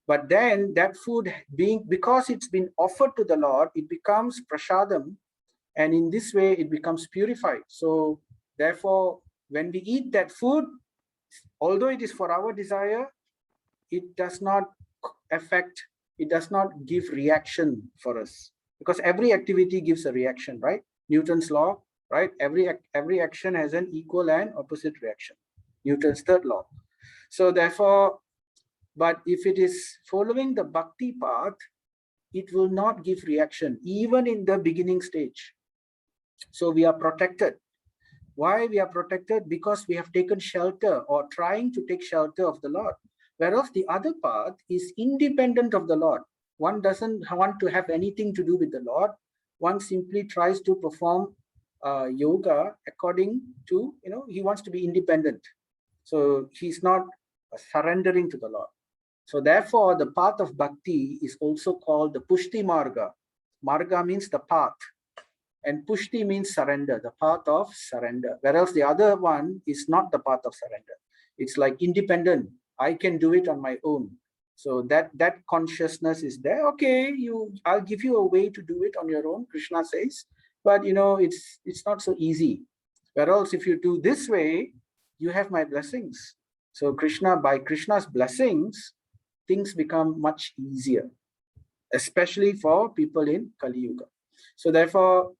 But then that food because it's been offered to the Lord, it becomes prasadam, and in this way it becomes purified. So therefore, when we eat that food, although it is for our desire, it does not affect, it does not give reaction for us, because every activity gives a reaction, right? Newton's law, right? Every action has an equal and opposite reaction. Newton's third law. So therefore, but if it is following the bhakti path, it will not give reaction, even in the beginning stage. So we are protected. Why we are protected? Because we have taken shelter, or trying to take shelter of the Lord. Whereas the other path is independent of the Lord. One doesn't want to have anything to do with the Lord. One simply tries to perform yoga according to, he wants to be independent. So he's not surrendering to the Lord. So therefore, the path of bhakti is also called the Pushti Marga. Marga means the path, and Pushti means surrender, the path of surrender. Whereas the other one is not the path of surrender. It's like independent. I can do it on my own. So that consciousness is there. Okay, I'll give you a way to do it on your own, Krishna says, but it's not so easy. Whereas if you do this way, you have my blessings. So by Krishna's blessings, things become much easier, especially for people in Kali Yuga. So therefore,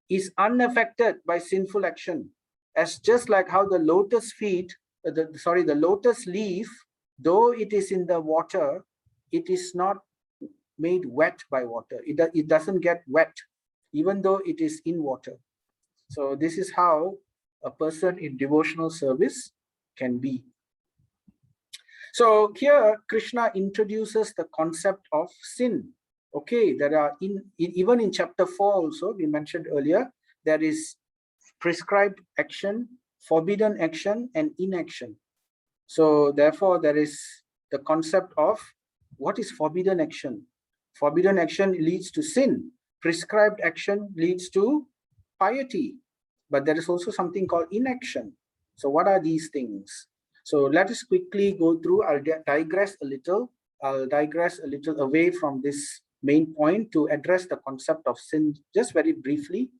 is unaffected by sinful action, as just like how the lotus the lotus leaf, though it is in the water, it is not made wet by water. It doesn't get wet, even though it is in water. So this is how a person in devotional service can be. So here Krishna introduces the concept of sin. Okay, there are even in chapter 4 also, we mentioned earlier, there is prescribed action, forbidden action, and inaction. So therefore there is the concept of what is forbidden action. Forbidden action leads to sin. Prescribed action leads to piety. But there is also something called inaction. So what are these things? So let us quickly go through. I'll digress a little away from this main point to address the concept of sin just very briefly.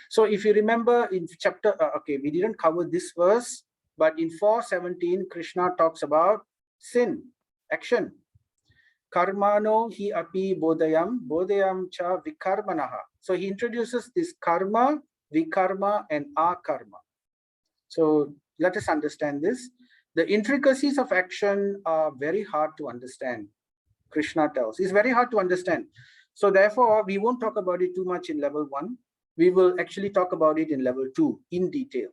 So if you remember in chapter, okay, we didn't cover this verse, but in 4:17, Krishna talks about sin, action. Karmano hi api bodayam cha vikarmanaha. So he introduces this karma, vikarma, and akarma. So let us understand this. The intricacies of action are very hard to understand. Krishna tells it's very hard to understand. So therefore, we won't talk about it too much in level 1. We will actually talk about it in level 2 in detail.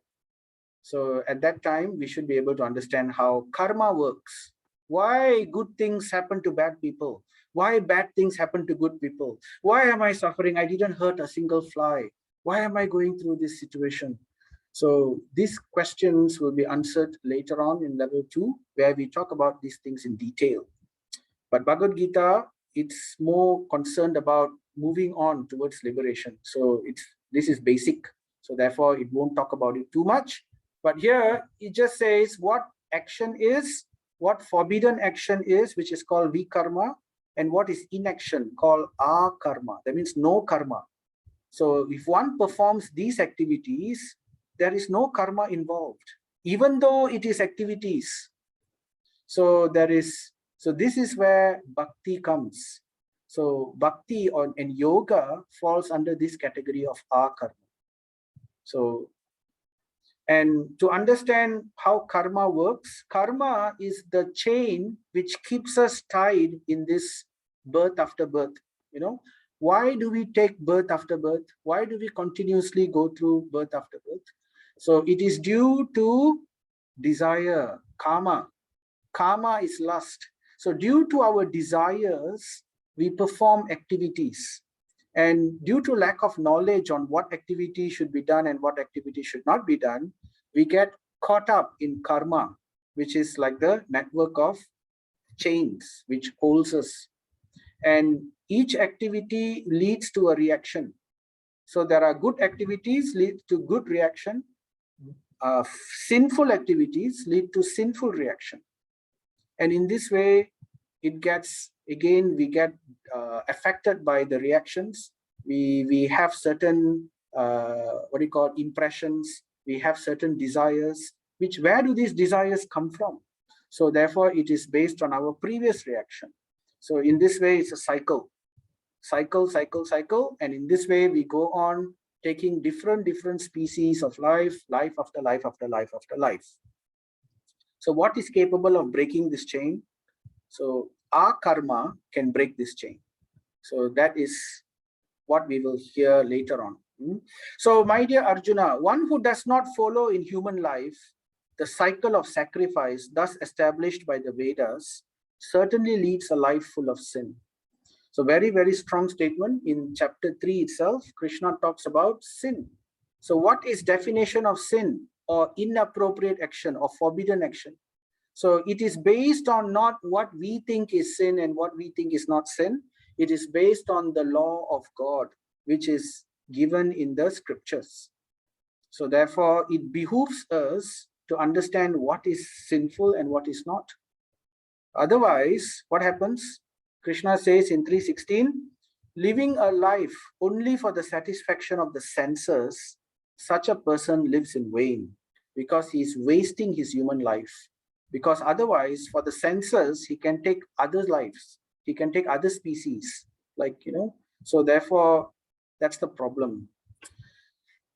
So at that time, we should be able to understand how karma works. Why good things happen to bad people? Why bad things happen to good people? Why am I suffering? I didn't hurt a single fly. Why am I going through this situation? So these questions will be answered later on in level 2, where we talk about these things in detail. But Bhagavad Gita, it's more concerned about moving on towards liberation. So this is basic. So therefore, it won't talk about it too much. But here, it just says what action is, what forbidden action is, which is called vikarma, and what is inaction, called akarma. That means no karma. So if one performs these activities, there is no karma involved, even though it is activities. So this is where bhakti comes. So bhakti and yoga falls under this category of akarma. So, and to understand how karma works, karma is the chain which keeps us tied in this birth after birth. Why do we take birth after birth? Why do we continuously go through birth after birth? So it is due to desire, karma. Karma is lust. So due to our desires, we perform activities. And due to lack of knowledge on what activity should be done and what activity should not be done, we get caught up in karma, which is like the network of chains which holds us. And each activity leads to a reaction. So there are good activities lead to good reaction. Sinful activities lead to sinful reaction. And in this way, it gets, again, we get affected by the reactions. We have certain, impressions. We have certain desires, where do these desires come from? So therefore, it is based on our previous reaction. So in this way, it's a cycle. Cycle. And in this way, we go on taking different species of life after life after life after life. So what is capable of breaking this chain? So our karma can break this chain. So that is what we will hear later on. So my dear Arjuna, one who does not follow in human life the cycle of sacrifice thus established by the Vedas certainly leads a life full of sin. So very, very strong statement. In chapter 3 itself, Krishna talks about sin. So what is definition of sin or inappropriate action or forbidden action? So it is based on not what we think is sin and what we think is not sin. It is based on the law of God, which is given in the scriptures. So therefore, it behooves us to understand what is sinful and what is not. Otherwise, what happens? Krishna says in 3:16, living a life only for the satisfaction of the senses, such a person lives in vain, because he is wasting his human life. Because otherwise, for the senses, he can take other lives, he can take other species, so therefore, that's the problem.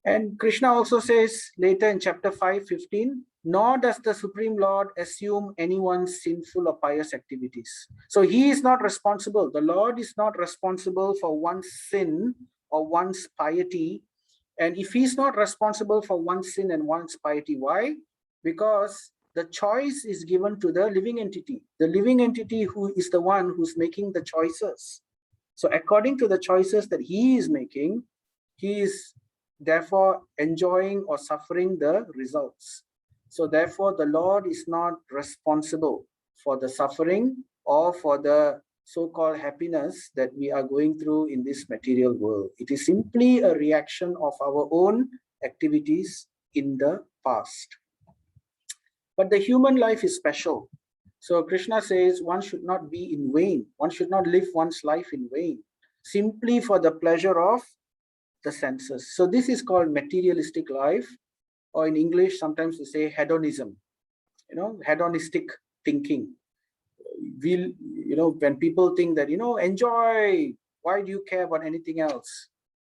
And Krishna also says later in chapter 5:15, nor does the Supreme Lord assume anyone's sinful or pious activities. So he is not responsible. The Lord is not responsible for one's sin or one's piety. And if he's not responsible for one's sin and one's piety, why? Because the choice is given to the living entity. The living entity who is the one who's making the choices. So according to the choices that he is making, he is therefore enjoying or suffering the results. So therefore, the Lord is not responsible for the suffering or for the so-called happiness that we are going through in this material world. It is simply a reaction of our own activities in the past. But the human life is special. So Krishna says one should not be in vain. One should not live one's life in vain, simply for the pleasure of the senses. So this is called materialistic life, or in English, sometimes we say hedonism, hedonistic thinking. When people think that, enjoy, why do you care about anything else?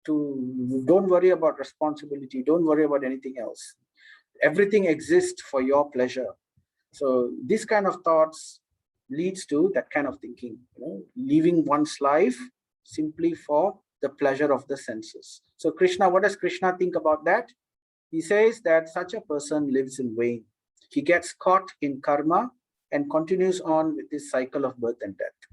Don't worry about responsibility, don't worry about anything else. Everything exists for your pleasure. So this kind of thoughts leads to that kind of thinking, living one's life simply for the pleasure of the senses. So Krishna, what does Krishna think about that? He says that such a person lives in vain. He gets caught in karma and continues on with this cycle of birth and death.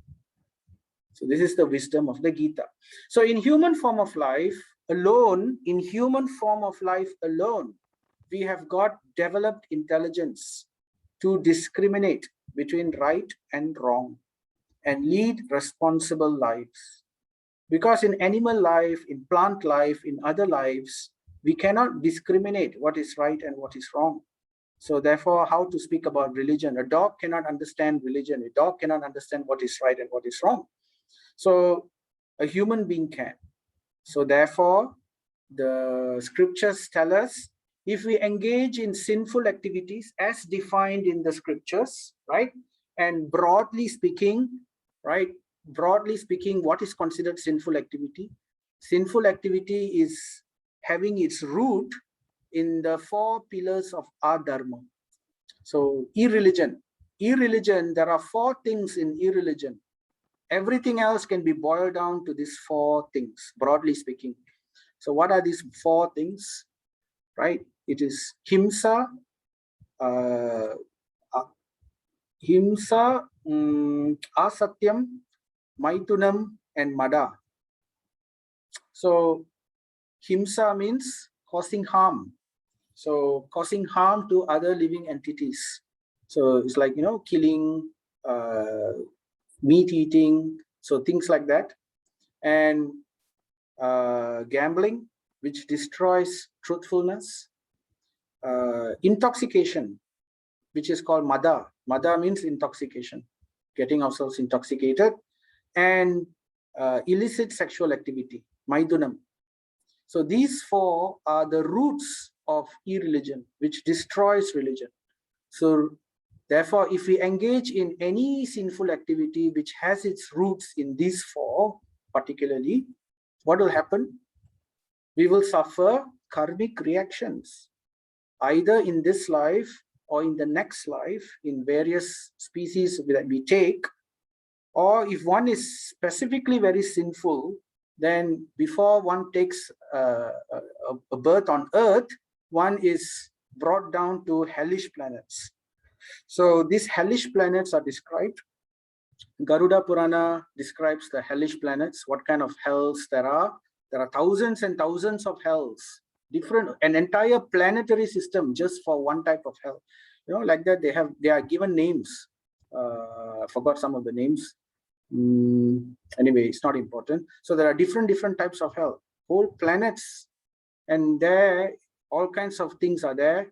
So this is the wisdom of the Gita. So in human form of life alone, we have got developed intelligence to discriminate between right and wrong and lead responsible lives. Because in animal life, in plant life, in other lives, we cannot discriminate what is right and what is wrong. So therefore, how to speak about religion? A dog cannot understand religion. A dog cannot understand what is right and what is wrong. So a human being can. So therefore, the scriptures tell us, if we engage in sinful activities as defined in the scriptures, right? And broadly speaking, what is considered sinful activity? Sinful activity is having its root in the 4 pillars of our dharma. So irreligion, there are 4 things in irreligion. Everything else can be boiled down to these 4 things, broadly speaking. So what are these 4 things? Right? It is himsa, asatyam, maitunam, and mada. So himsa means causing harm. So causing harm to other living entities. So it's like, killing, meat eating, so things like that. And gambling, which destroys truthfulness. Intoxication, which is called mada. Mada means intoxication, getting ourselves intoxicated. And illicit sexual activity, maidunam. So these 4 are the roots of irreligion, which destroys religion. So therefore, if we engage in any sinful activity which has its roots in these 4 particularly, what will happen? We will suffer karmic reactions, either in this life or in the next life, in various species that we take. Or if one is specifically very sinful, then before one takes a birth on earth, one is brought down to hellish planets. So these hellish planets are described. Garuda Purana describes the hellish planets, what kind of hells there are. There are thousands and thousands of hells, an entire planetary system just for one type of hell. like that. They are given names. Forgot some of the names. Anyway, it's not important. So there are different types of hell, whole planets, and there all kinds of things are there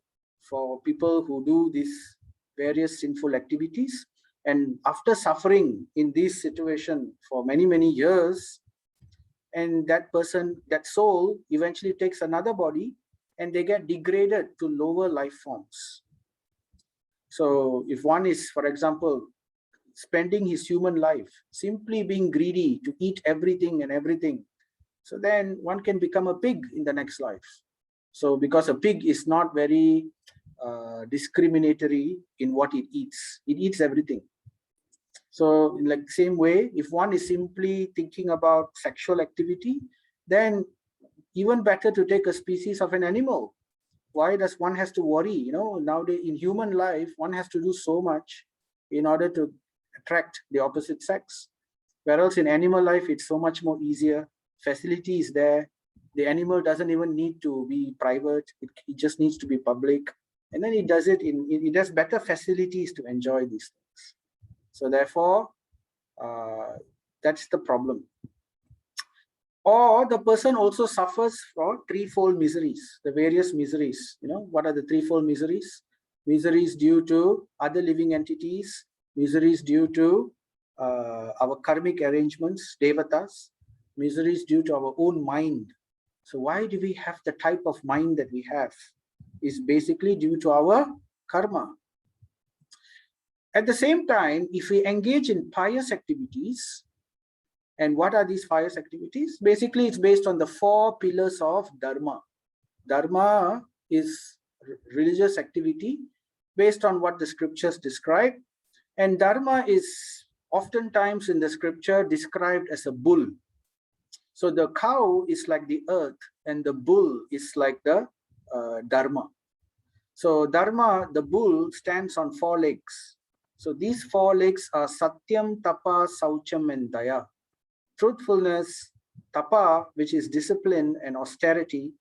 for people who do these various sinful activities. And after suffering in this situation for many years, and that person, that soul, eventually takes another body, and they get degraded to lower life forms. So if one is, for example, spending his human life simply being greedy to eat everything and everything, so then one can become a pig in the next life. So because a pig is not very discriminatory in what it eats everything. So in like same way, if one is simply thinking about sexual activity, then even better to take a species of an animal. Why does one has to worry? Nowadays in human life, one has to do so much in order to attract the opposite sex. Whereas in animal life, it's so much more easier. Facility is there. The animal doesn't even need to be private. It just needs to be public. And then it does it it has better facilities to enjoy these things. So therefore, that's the problem. Or the person also suffers for threefold miseries, the various miseries. What are the threefold miseries? Miseries due to other living entities, miseries due to our karmic arrangements, devatas, miseries due to our own mind. So why do we have the type of mind that we have? Is basically due to our karma. At the same time, if we engage in pious activities, and what are these pious activities? Basically, it's based on the 4 pillars of dharma. Dharma is religious activity based on what the scriptures describe. And dharma is oftentimes in the scripture described as a bull. So the cow is like the earth, and the bull is like the dharma. So dharma, the bull, stands on 4 legs. So these 4 legs are satyam, tapa, saucham, and daya. Truthfulness, tapa, which is discipline and austerity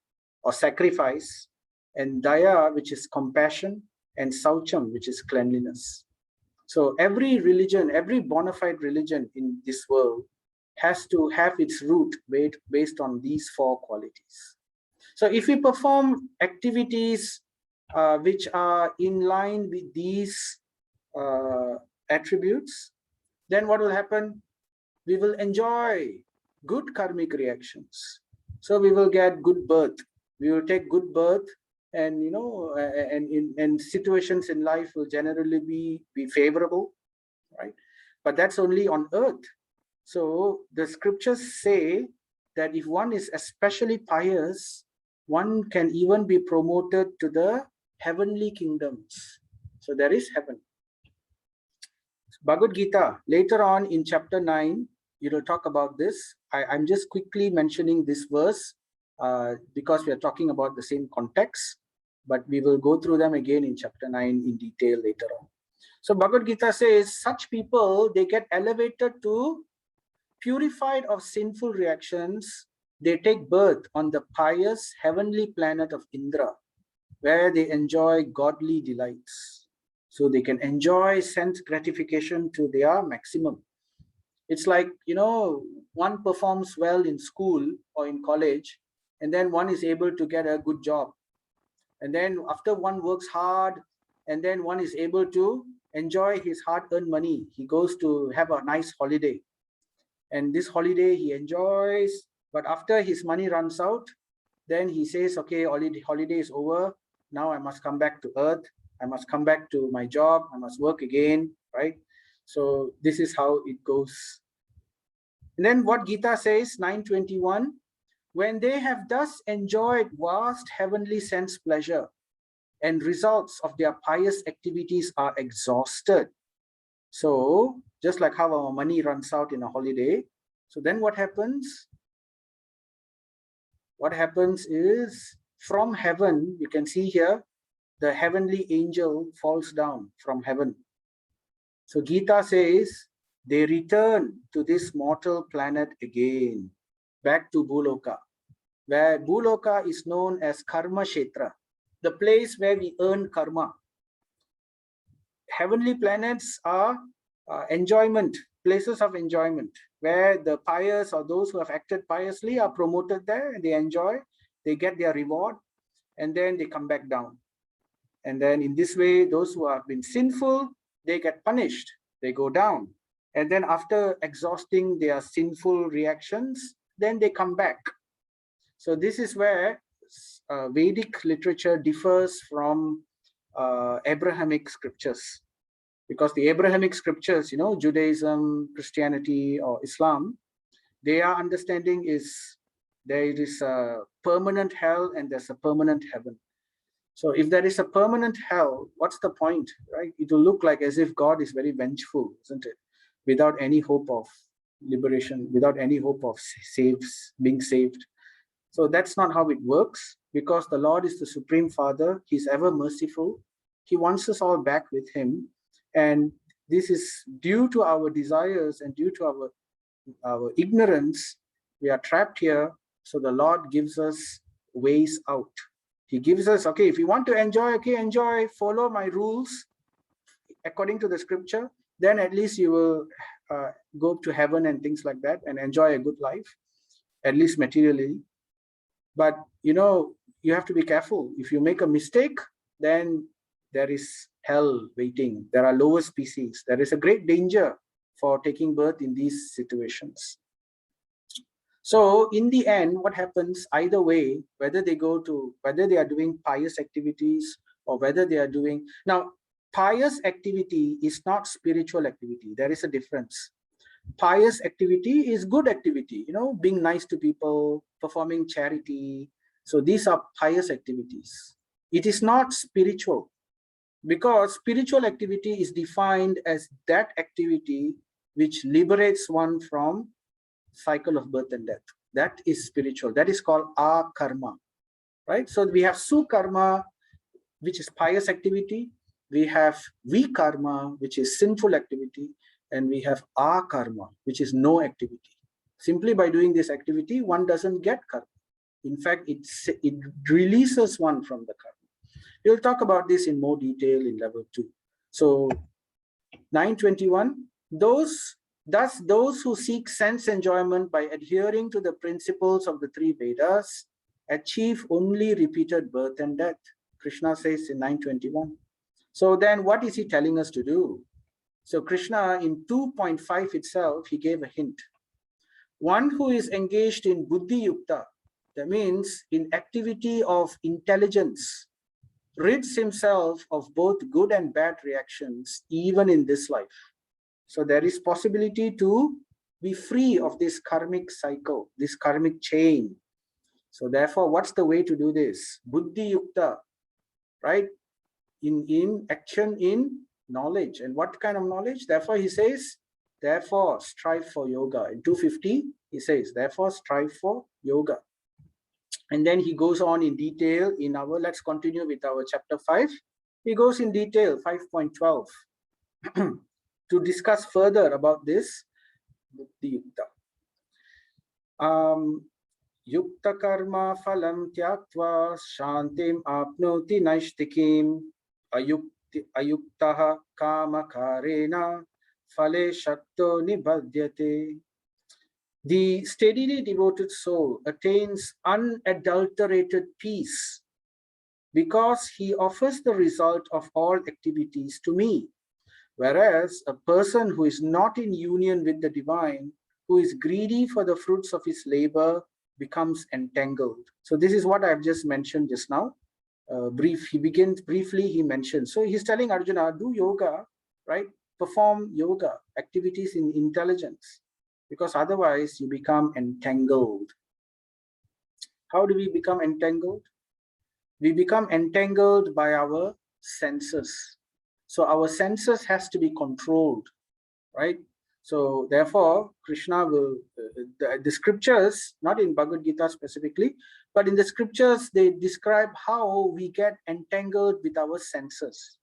or sacrifice, and daya, which is compassion, and saucham, which is cleanliness. So every religion, every bona fide religion in this world has to have its root based on these 4 qualities. So if we perform activities which are in line with these attributes, then what will happen? We will enjoy good karmic reactions. So we will get good birth. We will take good birth, and and situations in life will generally be favorable, right? But that's only on earth. So the scriptures say that if one is especially pious, one can even be promoted to the heavenly kingdoms. So there is heaven. Bhagavad Gita, later on in chapter 9, you will talk about this. I'm just quickly mentioning this verse because we are talking about the same context, but we will go through them again in chapter 9 in detail later on. So Bhagavad Gita says, such people, they get elevated to purified of sinful reactions. They take birth on the pious heavenly planet of Indra, where they enjoy godly delights. So they can enjoy sense gratification to their maximum. It's like, one performs well in school or in college, and then one is able to get a good job. And then after one works hard, and then one is able to enjoy his hard-earned money, he goes to have a nice holiday. And this holiday he enjoys, but after his money runs out, then he says, okay, holiday is over. Now I must come back to earth. I must come back to my job. I must work again, right? So this is how it goes. And then what Gita says, 9:21, when they have thus enjoyed vast heavenly sense pleasure and results of their pious activities are exhausted. So just like how our money runs out in a holiday, so then what happens? What happens is, from heaven, you can see here, the heavenly angel falls down from heaven. So Gita says, they return to this mortal planet again, back to Bhuloka, where Bhuloka is known as Karma Kshetra, the place where we earn karma. heavenly planets are enjoyment, places of enjoyment, where the pious or those who have acted piously are promoted there, and they enjoy, they get their reward, and then they come back down. And then in this way, those who have been sinful, they get punished, they go down. And then after exhausting their sinful reactions, then they come back. So this is where Vedic literature differs from Abrahamic scriptures. Because the Abrahamic scriptures, Judaism, Christianity, or Islam, their understanding is there is a permanent hell and there's a permanent heaven. So if there is a permanent hell, what's the point, right? It will look like as if God is very vengeful, isn't it? Without any hope of liberation, without any hope of being saved. So that's not how it works, because the Lord is the Supreme Father. He's ever merciful. He wants us all back with him. And this is due to our desires and due to our ignorance. We are trapped here. So the Lord gives us ways out. He gives us, okay, if you want to enjoy, okay, enjoy, follow my rules according to the scripture, then at least you will go to heaven and things like that and enjoy a good life, at least materially. But, you have to be careful. If you make a mistake, then there is hell waiting. There are lower species. There is a great danger for taking birth in these situations. So in the end, what happens either way, whether they are doing pious activities or whether they are doing, now, pious activity is not spiritual activity. There is a difference. Pious activity is good activity, being nice to people, performing charity. So these are pious activities. It is not spiritual, because spiritual activity is defined as that activity which liberates one from cycle of birth and death. That is spiritual. That is called akarma, right? So we have sukarma, which is pious activity. We have vikarma, which is sinful activity. And we have akarma, which is no activity. Simply by doing this activity, one doesn't get karma. In fact, it releases one from the karma. We'll talk about this in more detail in level 2. So 921, those who seek sense enjoyment by adhering to the principles of the 3 Vedas achieve only repeated birth and death. Krishna says in 921. So then what is he telling us to do? So Krishna in 2.5 itself, he gave a hint. One who is engaged in buddhi yukta, that means in activity of intelligence, rids himself of both good and bad reactions, even in this life. So there is possibility to be free of this karmic cycle, this karmic chain. So therefore, what's the way to do this? Buddhi yukta, right? In action, in knowledge. And what kind of knowledge? Therefore, he says, therefore, strive for yoga. In 250, he says, therefore, strive for yoga. And then he goes on in detail in let's continue with our chapter 5. He goes in detail, 5.12, to discuss further about this Bhakti Yukta. Yukta karma phalam tyaktva shantim apnoti naishtikim ayuktaha kama karena phale shakto nibhadyate. The steadily devoted soul attains unadulterated peace because he offers the result of all activities to me. Whereas a person who is not in union with the divine, who is greedy for the fruits of his labor, becomes entangled. So this is what I've just mentioned just now. He mentions. So he's telling Arjuna, do yoga, right? Perform yoga, activities in intelligence, because otherwise you become entangled. How do we become entangled? We become entangled by our senses. So our senses has to be controlled, right? So therefore, Krishna will, the scriptures, not in Bhagavad Gita specifically, but in the scriptures, they describe how we get entangled with our senses.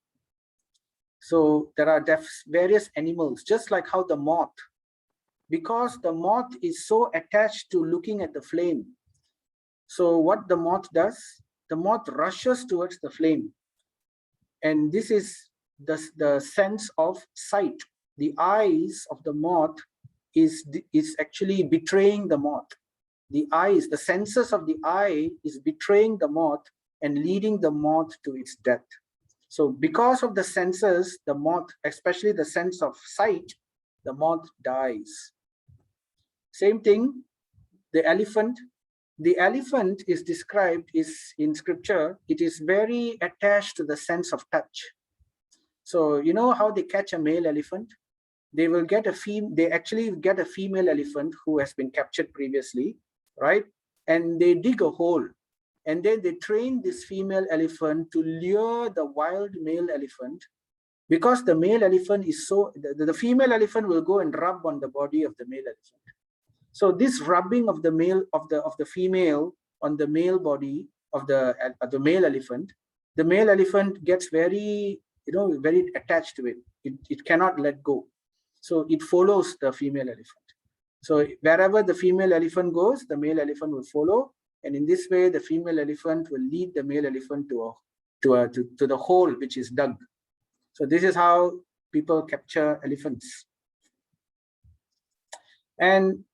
So there are various animals, just like how the moth, because the moth is so attached to looking at the flame. So what the moth does, the moth rushes towards the flame. And this is the sense of sight. The eyes of the moth is actually betraying the moth. The eyes, the senses of the eye is betraying the moth and leading the moth to its death. So because of the senses, the moth, especially the sense of sight, the moth dies. Same thing, the elephant. The elephant is described in scripture, it is very attached to the sense of touch. So you know how they catch a male elephant? They will get they actually get a female elephant who has been captured previously, right? And they dig a hole, and then they train this female elephant to lure the wild male elephant, because the male elephant is so, the female elephant will go and rub on the body of the male elephant. So this rubbing of the male of the female on the male body of the male elephant gets very, very attached to it. It cannot let go. So it follows the female elephant. So wherever the female elephant goes, the male elephant will follow. And in this way, the female elephant will lead the male elephant to the hole which is dug. So this is how people capture elephants. And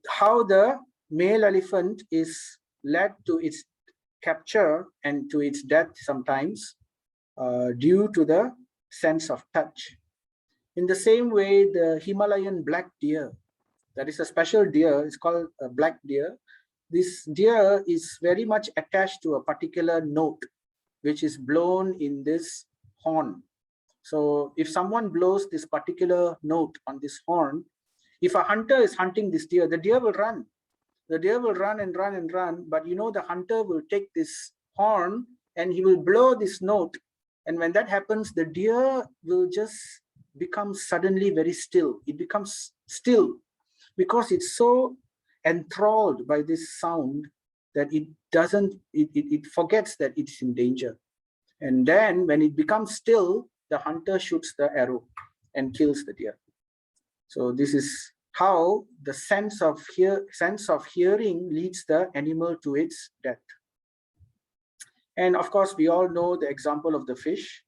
how the male elephant is led to its capture and to its death sometimes due to the sense of touch. In the same way, the Himalayan black deer, that is a special deer, it's called a black deer. This deer is very much attached to a particular note which is blown in this horn. So if someone blows this particular note on this horn, if a hunter is hunting this deer, the deer will run. The deer will run and run and run, but the hunter will take this horn and he will blow this note. And when that happens, the deer will just become suddenly very still. It becomes still because it's so enthralled by this sound that it forgets that it's in danger. And then when it becomes still, the hunter shoots the arrow and kills the deer. So this is how the sense of hearing leads the animal to its death. And of course, we all know the example of the fish,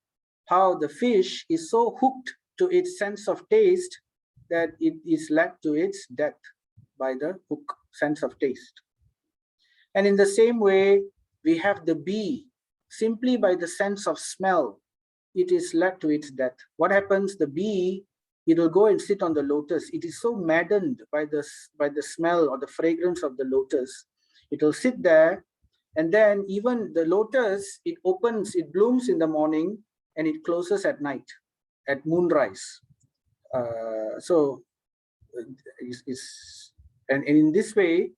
how the fish is so hooked to its sense of taste that it is led to its death by the hook sense of taste. And in the same way, we have the bee. Simply by the sense of smell, it is led to its death. What happens? The bee, it will go and sit on the lotus. It is so maddened by the smell or the fragrance of the lotus. It will sit there, and then even the lotus, it blooms in the morning and it closes at night, at moonrise. And in this way,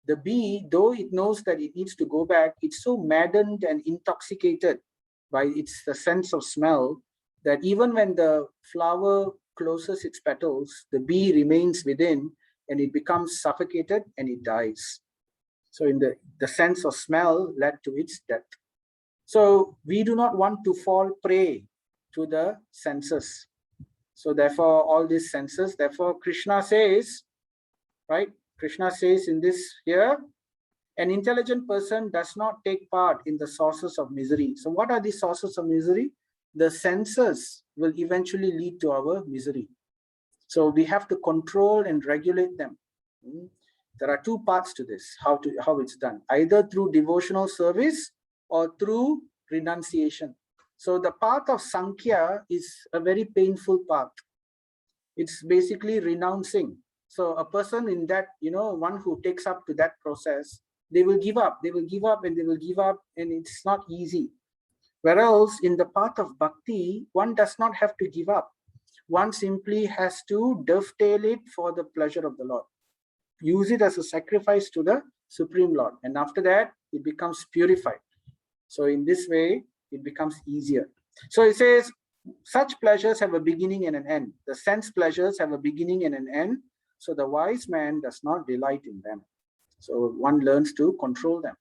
the bee, though it knows that it needs to go back, it's so maddened and intoxicated by the sense of smell that even when the flower closes its petals, the bee remains within and it becomes suffocated and it dies. So in the sense of smell led to its death. So we do not want to fall prey to the senses. So therefore, all these senses, therefore Krishna says, right? Krishna says in this here, an intelligent person does not take part in the sources of misery. So what are the sources of misery? The senses will eventually lead to our misery. So we have to control and regulate them. There are two parts to this, how it's done, either through devotional service or through renunciation. So the path of Sankhya is a very painful path. It's basically renouncing. So a person in that, one who takes up to that process, they will give up, and it's not easy. Whereas in the path of bhakti, one does not have to give up. One simply has to dovetail it for the pleasure of the Lord. Use it as a sacrifice to the Supreme Lord. And after that, it becomes purified. So in this way, it becomes easier. So it says, such pleasures have a beginning and an end. The sense pleasures have a beginning and an end. So the wise man does not delight in them. So one learns to control them.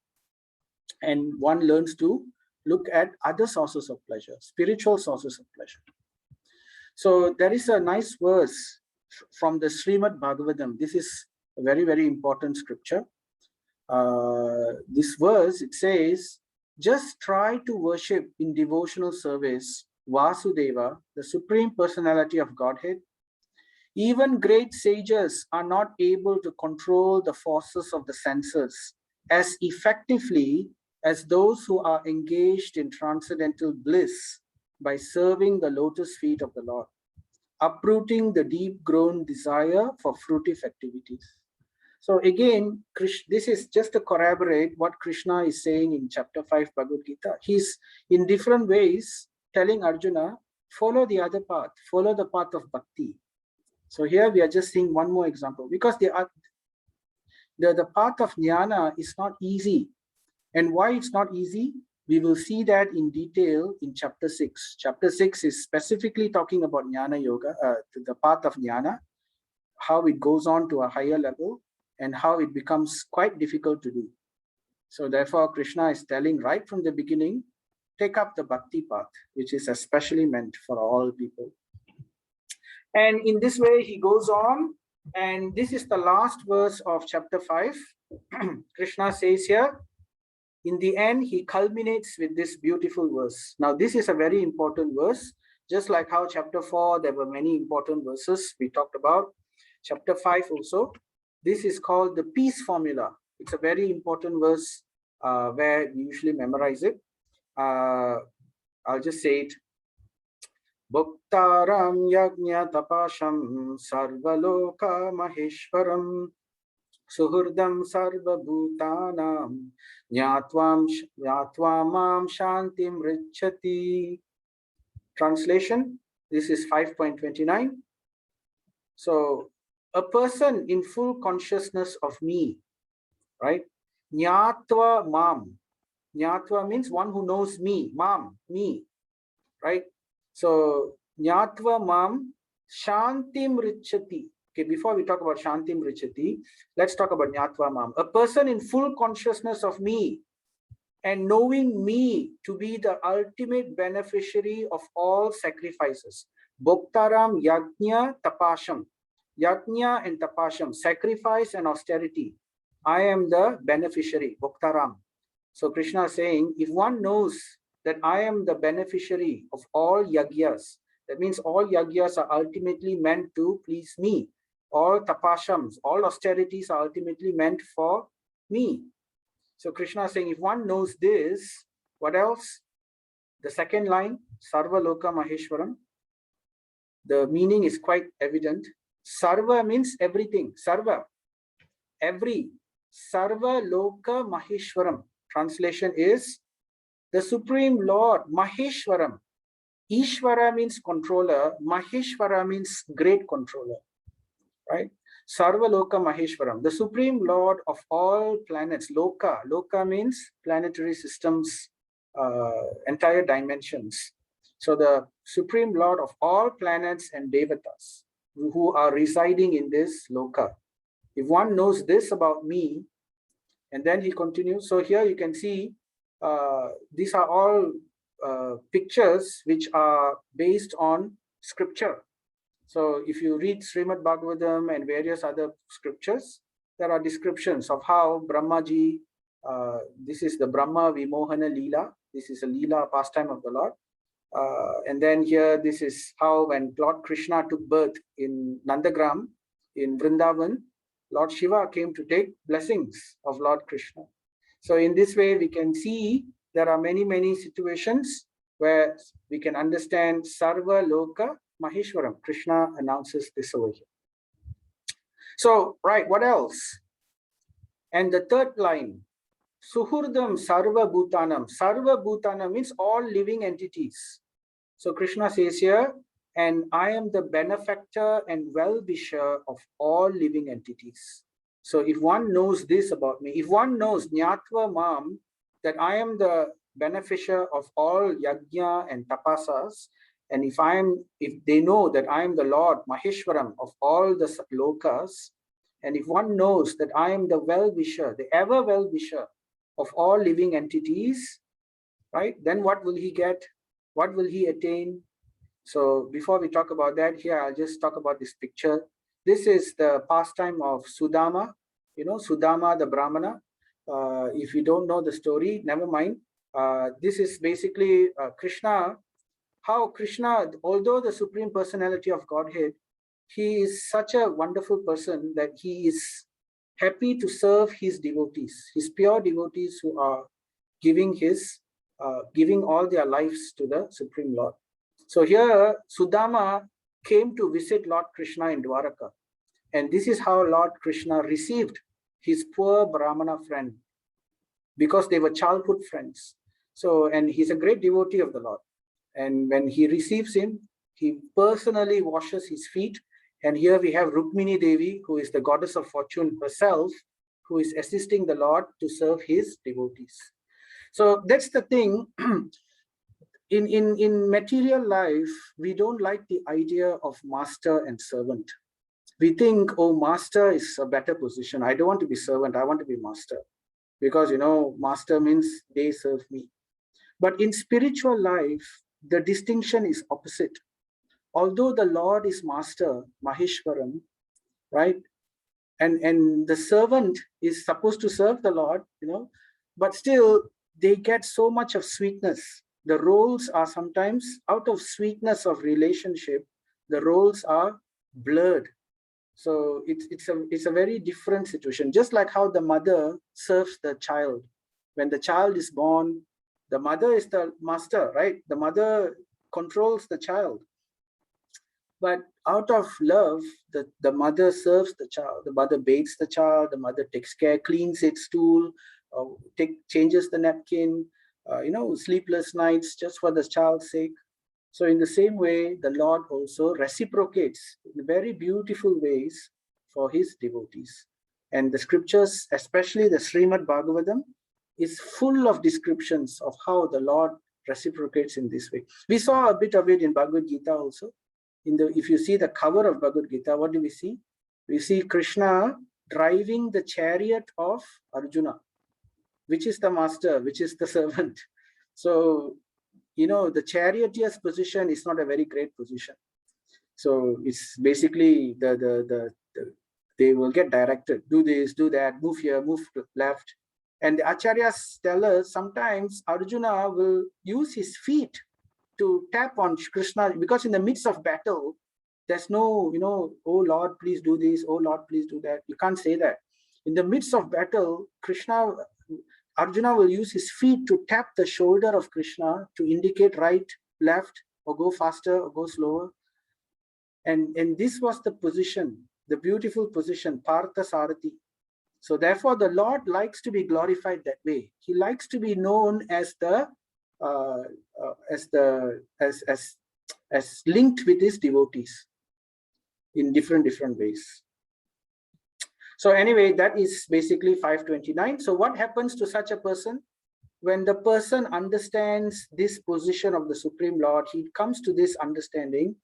And one learns to look at other sources of pleasure, spiritual sources of pleasure. So there is a nice verse from the Srimad Bhagavatam. This is a very, very important scripture. This verse, it says, just try to worship in devotional service Vasudeva, the Supreme Personality of Godhead. Even great sages are not able to control the forces of the senses as effectively as those who are engaged in transcendental bliss by serving the lotus feet of the Lord, uprooting the deep-grown desire for fruitive activities. So again, this is just to corroborate what Krishna is saying in chapter 5 Bhagavad Gita. He's in different ways telling Arjuna, follow the other path, follow the path of bhakti. So here we are just seeing one more example, because the path of jnana is not easy. And why it's not easy, we will see that in detail in chapter 6. Chapter 6 is specifically talking about jnana yoga, the path of jnana, how it goes on to a higher level, and how it becomes quite difficult to do. So therefore, Krishna is telling right from the beginning, take up the bhakti path, which is especially meant for all people. And in this way, he goes on, and this is the last verse of chapter 5. Krishna says here, in the end, he culminates with this beautiful verse. Now, this is a very important verse, just like how chapter 4, there were many important verses we talked about. Chapter 5 also. This is called the peace formula. It's a very important verse where we usually memorize it. I'll just say it. Bhuktaram yajna tapasham sarvaloka maheshwaram suhurdam sarva bhutanam nyatvam mam shantim richati. Translation, this is 5.29. So, a person in full consciousness of me, right? Nyatva mam. Nyatva means one who knows me, mam, me, right? So, Nyatva Mam Shantim Richati. Okay, before we talk about Shantim Richati, let's talk about Nyatva Mam. A person in full consciousness of me and knowing me to be the ultimate beneficiary of all sacrifices. Bhoktaram Yajna Tapasham. Yajna and Tapasham, sacrifice and austerity. I am the beneficiary, Bhoktaram. So Krishna is saying, if one knows that I am the beneficiary of all yagyas. That means all yagyas are ultimately meant to please me. All tapashams, all austerities are ultimately meant for me. So Krishna is saying, if one knows this, what else? The second line, Sarva Loka Maheshwaram. The meaning is quite evident. Sarva means everything. Sarva, every. Sarva Loka Maheshwaram. Translation is the Supreme Lord, Maheshwaram. Ishvara means controller, Maheshwara means great controller, right? Sarva Loka Maheshwaram, the Supreme Lord of all planets. Loka, Loka means planetary systems, entire dimensions. So the Supreme Lord of all planets and devatas who are residing in this Loka. If one knows this about me, and then he continues, so here you can see these are all pictures which are based on scripture. So if you read Srimad Bhagavatam and various other scriptures, there are descriptions of how Brahmaji, this is the Brahma Vimohana Leela. This is a Leela, pastime of the Lord. And then here, this is how when Lord Krishna took birth in Nandagram, in Vrindavan, Lord Shiva came to take blessings of Lord Krishna. So in this way, we can see there are many, many situations where we can understand Sarva Loka Maheshwaram. Krishna announces this over here. So, right, what else? And the third line, Suhurdam Sarva Bhutanam. Sarva Bhutanam means all living entities. So Krishna says here, and I am the benefactor and well-wisher of all living entities. So if one knows this about me, if one knows Nyatva Mam, that I am the beneficiary of all yajna and tapasas, and if they know that I am the Lord Maheshwaram of all the lokas, and if one knows that I am the well-wisher, the ever well-wisher of all living entities, right? Then what will he get? What will he attain? So before we talk about that, here I'll just talk about this picture. This is the pastime of Sudama, Sudama the Brahmana. If you don't know the story, never mind. This is basically Krishna, how Krishna, although the Supreme Personality of Godhead, he is such a wonderful person that he is happy to serve his devotees, his pure devotees who are giving giving all their lives to the Supreme Lord. So here, Sudama came to visit Lord Krishna in Dwaraka. And this is how Lord Krishna received his poor Brahmana friend, because they were childhood friends. So, and he's a great devotee of the Lord. And when he receives him, he personally washes his feet. And here we have Rukmini Devi, who is the goddess of fortune herself, who is assisting the Lord to serve his devotees. So that's the thing. In material life, we don't like the idea of master and servant. We think, oh, master is a better position. I don't want to be servant. I want to be master. Because, master means they serve me. But in spiritual life, the distinction is opposite. Although the Lord is master, Maheshwaram, right? And the servant is supposed to serve the Lord, but still they get so much of sweetness. The roles are sometimes out of sweetness of relationship, the roles are blurred. So it's a very different situation. Just like how the mother serves the child. When the child is born, the mother is the master, right? The mother controls the child. But out of love, the mother serves the child. The mother bathes the child. The mother takes care, cleans its stool, changes the napkin, sleepless nights just for the child's sake. So in the same way, the Lord also reciprocates in very beautiful ways for his devotees. And the scriptures, especially the Srimad Bhagavatam, is full of descriptions of how the Lord reciprocates in this way. We saw a bit of it in Bhagavad Gita also. If you see the cover of Bhagavad Gita, what do we see? We see Krishna driving the chariot of Arjuna, which is the master, which is the servant. So, the charioteer's position is not a very great position. So it's basically they will get directed, do this, do that, move here, move left. And the acharyas tell us sometimes Arjuna will use his feet to tap on Krishna, because in the midst of battle, there's no, oh Lord, please do this, oh Lord, please do that. You can't say that. In the midst of battle, Arjuna will use his feet to tap the shoulder of Krishna to indicate right, left, or go faster, or go slower. And this was the position, the beautiful position, Partha Sarathi. So therefore, the Lord likes to be glorified that way. He likes to be known as as linked with his devotees in different ways. So anyway, that is basically 529. So what happens to such a person? When the person understands this position of the Supreme Lord, he comes to this understanding,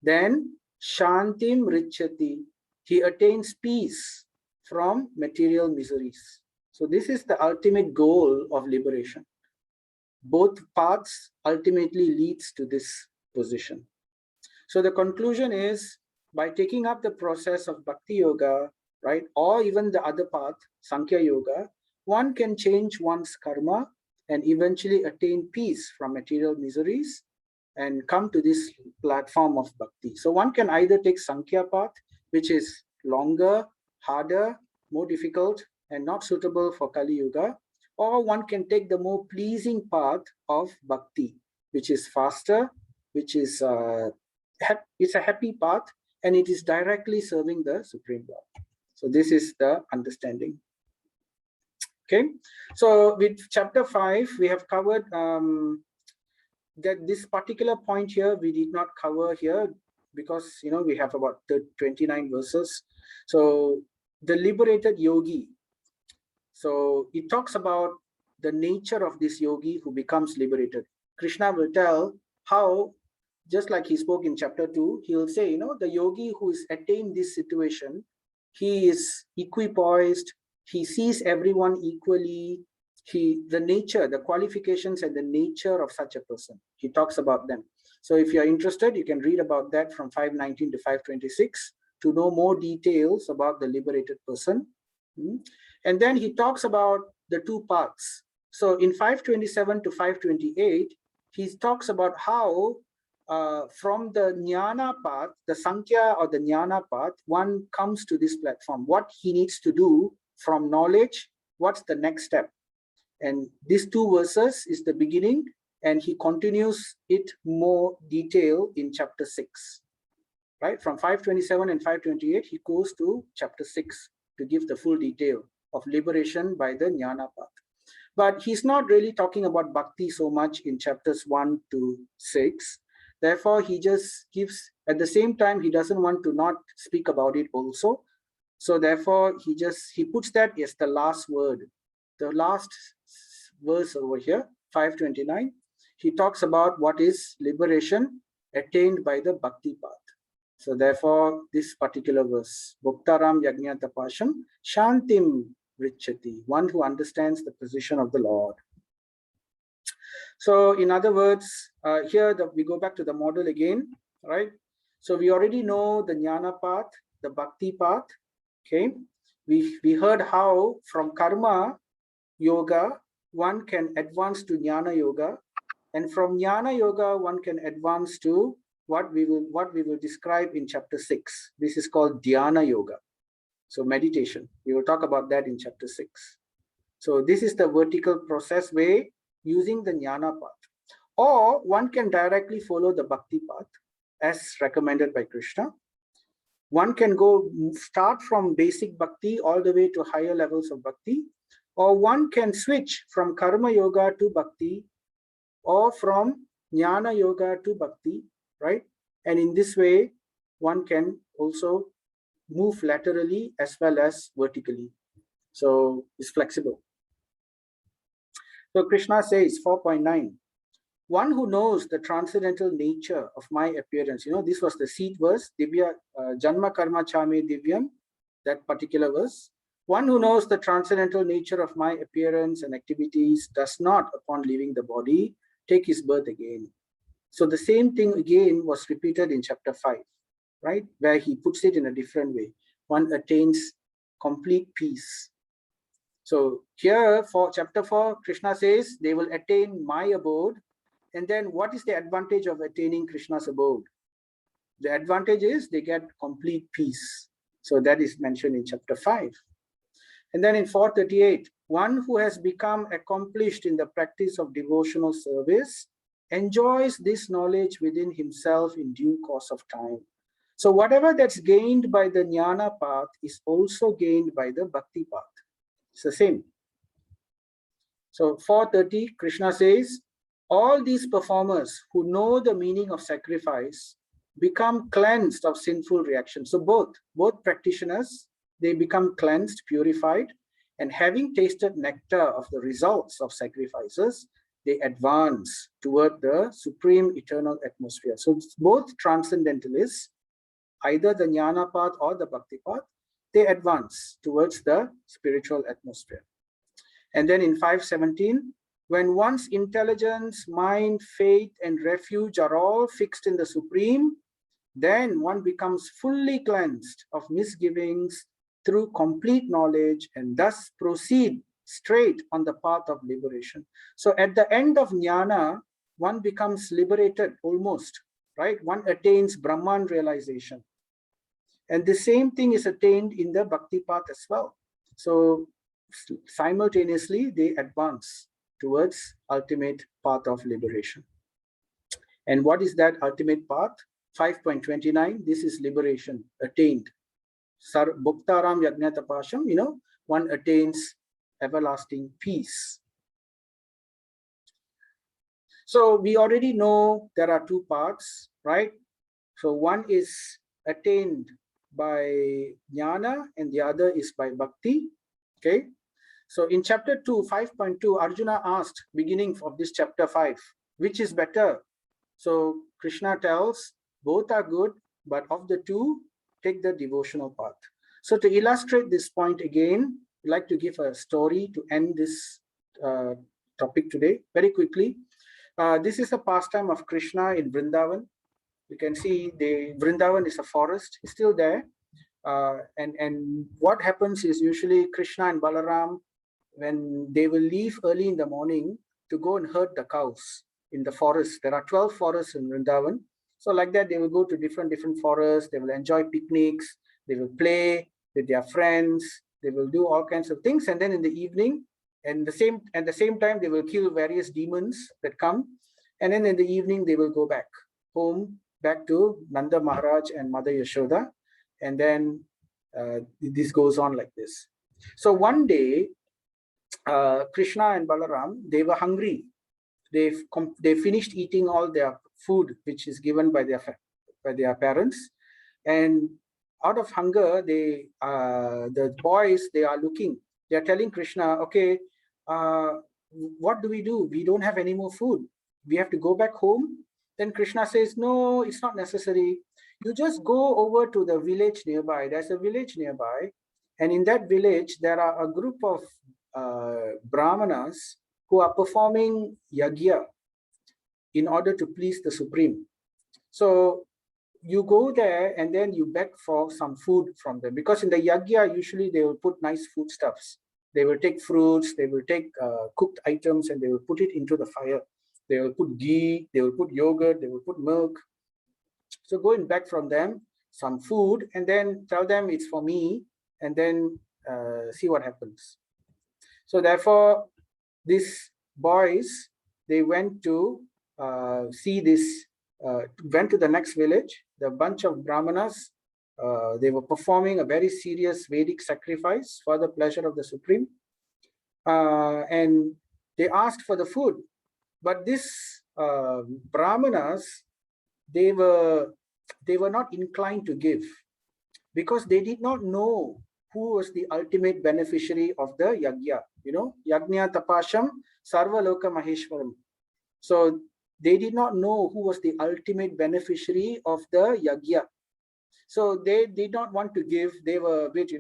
then Shantim Richati, he attains peace from material miseries. So this is the ultimate goal of liberation. Both paths ultimately leads to this position. So the conclusion is, by taking up the process of Bhakti Yoga, right, or even the other path, Sankhya Yoga, one can change one's karma and eventually attain peace from material miseries and come to this platform of bhakti. So one can either take Sankhya path, which is longer, harder, more difficult, and not suitable for Kali Yuga, or one can take the more pleasing path of bhakti, which is faster, which is it's a happy path, and it is directly serving the Supreme Lord. So this is the understanding. Okay, so with chapter 5, we have covered that this particular point here we did not cover here because we have about 29 verses. So the liberated yogi. So it talks about the nature of this yogi who becomes liberated. Krishna will tell how, just like he spoke in chapter 2, he will say, the yogi who is attained this situation, he is equipoised, he sees everyone equally, the nature, the qualifications and the nature of such a person, he talks about them. So if you're interested, you can read about that from 519 to 526 to know more details about the liberated person. And then he talks about the two paths. So in 527 to 528, he talks about how from the jnana path, the Sankhya or the jnana path, one comes to this platform. What he needs to do from knowledge, what's the next step? And these two verses is the beginning, and he continues it more detail in chapter 6. Right? From 527 and 528, he goes to chapter 6 to give the full detail of liberation by the jnana path. But he's not really talking about bhakti so much in chapters 1 to 6. Therefore, he just gives, at the same time, he doesn't want to not speak about it also. So therefore, he puts that as the last word. The last verse over here, 529, he talks about what is liberation attained by the bhakti path. So therefore, this particular verse, Bhuktaram Yajna Tapasham Shantim Richati, one who understands the position of the Lord. So in other words, here we go back to the model again, right? So we already know the jnana path, the bhakti path, okay? We heard how from karma yoga, one can advance to jnana yoga, and from jnana yoga, one can advance to what we will describe in chapter 6. This is called dhyana yoga. So meditation. We will talk about that in chapter 6. So this is the vertical process way using the jnana path. Or one can directly follow the bhakti path as recommended by Krishna. One can start from basic bhakti all the way to higher levels of bhakti, or one can switch from karma yoga to bhakti, or from jnana yoga to bhakti, right? And in this way, one can also move laterally as well as vertically. So it's flexible. So Krishna says, 4.9, one who knows the transcendental nature of my appearance, this was the seed verse, Divya Janma Karma Chame Divyam, that particular verse. One who knows the transcendental nature of my appearance and activities does not, upon leaving the body, take his birth again. So the same thing again was repeated in chapter 5, right? Where he puts it in a different way. One attains complete peace. So here for chapter 4, Krishna says they will attain my abode. And then what is the advantage of attaining Krishna's abode? The advantage is they get complete peace. So that is mentioned in chapter 5. And then in 438, one who has become accomplished in the practice of devotional service enjoys this knowledge within himself in due course of time. So whatever that's gained by the jnana path is also gained by the bhakti path. It's the same. So 430, Krishna says, all these performers who know the meaning of sacrifice become cleansed of sinful reactions. So both practitioners, they become cleansed, purified, and having tasted nectar of the results of sacrifices, they advance toward the supreme eternal atmosphere. So both transcendentalists, either the jnana path or the bhakti path, they advance towards the spiritual atmosphere. And then in 517, when one's intelligence, mind, faith, and refuge are all fixed in the supreme, then one becomes fully cleansed of misgivings through complete knowledge and thus proceed straight on the path of liberation. So at the end of jnana, one becomes liberated almost, right? One attains Brahman realization. And the same thing is attained in the bhakti path as well. So simultaneously, they advance towards ultimate path of liberation. And what is that ultimate path? 5.29, this is liberation attained. Bhuktaram Yajna Tapasham, one attains everlasting peace. So we already know there are two paths, right? So one is attained by jnana and the other is by bhakti, okay? So in chapter 2, 5.2, Arjuna asked, beginning of this chapter 5, which is better? So Krishna tells, both are good, but of the two, take the devotional path. So to illustrate this point again, I'd like to give a story to end this topic today very quickly. This is a pastime of Krishna in Vrindavan. You can see the Vrindavan is a forest, it's still there. And what happens is usually Krishna and Balaram, when they will leave early in the morning to go and herd the cows in the forest. There are 12 forests in Vrindavan. So like that, they will go to different forests, they will enjoy picnics, they will play with their friends, they will do all kinds of things. And then in the evening, and at the same time, they will kill various demons that come. And then in the evening, they will go back home, back to Nanda Maharaj and Mother Yashoda. And then this goes on like this. So one day, Krishna and Balaram, they were hungry. They finished eating all their food, which is given by their parents. And out of hunger, the boys, they are looking. They are telling Krishna, okay, what do? We don't have any more food. We have to go back home. Then Krishna says, no, it's not necessary. You just go over to the village nearby. There's a village nearby. And in that village, there are a group of brahmanas who are performing yagya in order to please the Supreme. So you go there and then you beg for some food from them, because in the yagya, usually they will put nice foodstuffs. They will take fruits, they will take cooked items, and they will put it into the fire. They will put ghee, they will put yogurt, they will put milk. So go and beg from them some food and then tell them it's for me, and then see what happens. So therefore, these boys, they went to see this, went to the next village. The bunch of brahmanas, they were performing a very serious Vedic sacrifice for the pleasure of the Supreme. And they asked for the food. But these brahmanas, they were not inclined to give, because they did not know who was the ultimate beneficiary of the yagya. Yagnya tapasham sarva loka maheshwaram. So they did not know who was the ultimate beneficiary of the yagya. So they did not want to give. They were a bit,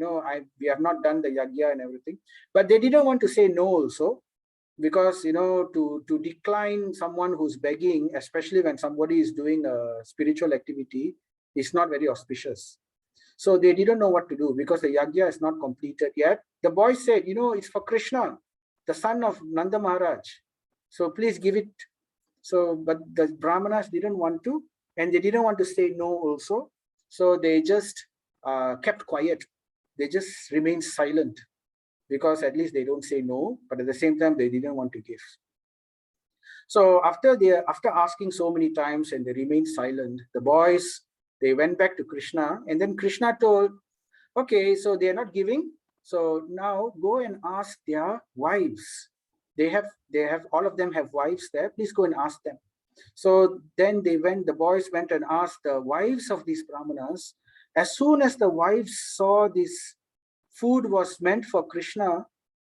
we have not done the yagya and everything, but they didn't want to say no also, because to decline someone who's begging, especially when somebody is doing a spiritual activity, is not very auspicious. So they didn't know what to do, because the yagya is not completed yet. The boy said, it's for Krishna, the son of Nanda Maharaj. So please give it. So, but the brahmanas didn't want to, and they didn't want to say no also. So they just kept quiet. They just remained silent, because at least they don't say no, but at the same time, they didn't want to give. So after asking so many times and they remained silent, the boys, they went back to Krishna, and then Krishna told, okay, so they are not giving. So now go and ask their wives. They have all of them have wives there. Please go and ask them. So then the boys went and asked the wives of these brahmanas. As soon as the wives saw this food was meant for Krishna,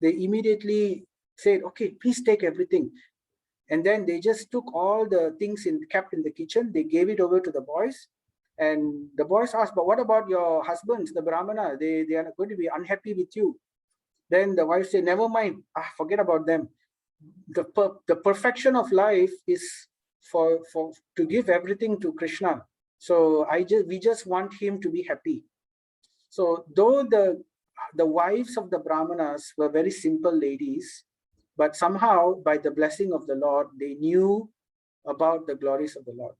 they immediately said, okay, please take everything. And then they just took all the things kept in the kitchen. They gave it over to the boys. And the boys asked, but what about your husbands, the brahmana? They are going to be unhappy with you. Then the wife said, never mind, forget about them. The perfection of life is to give everything to Krishna. So we just want him to be happy. So though the wives of the brahmanas were very simple ladies, but somehow by the blessing of the Lord, they knew about the glories of the Lord.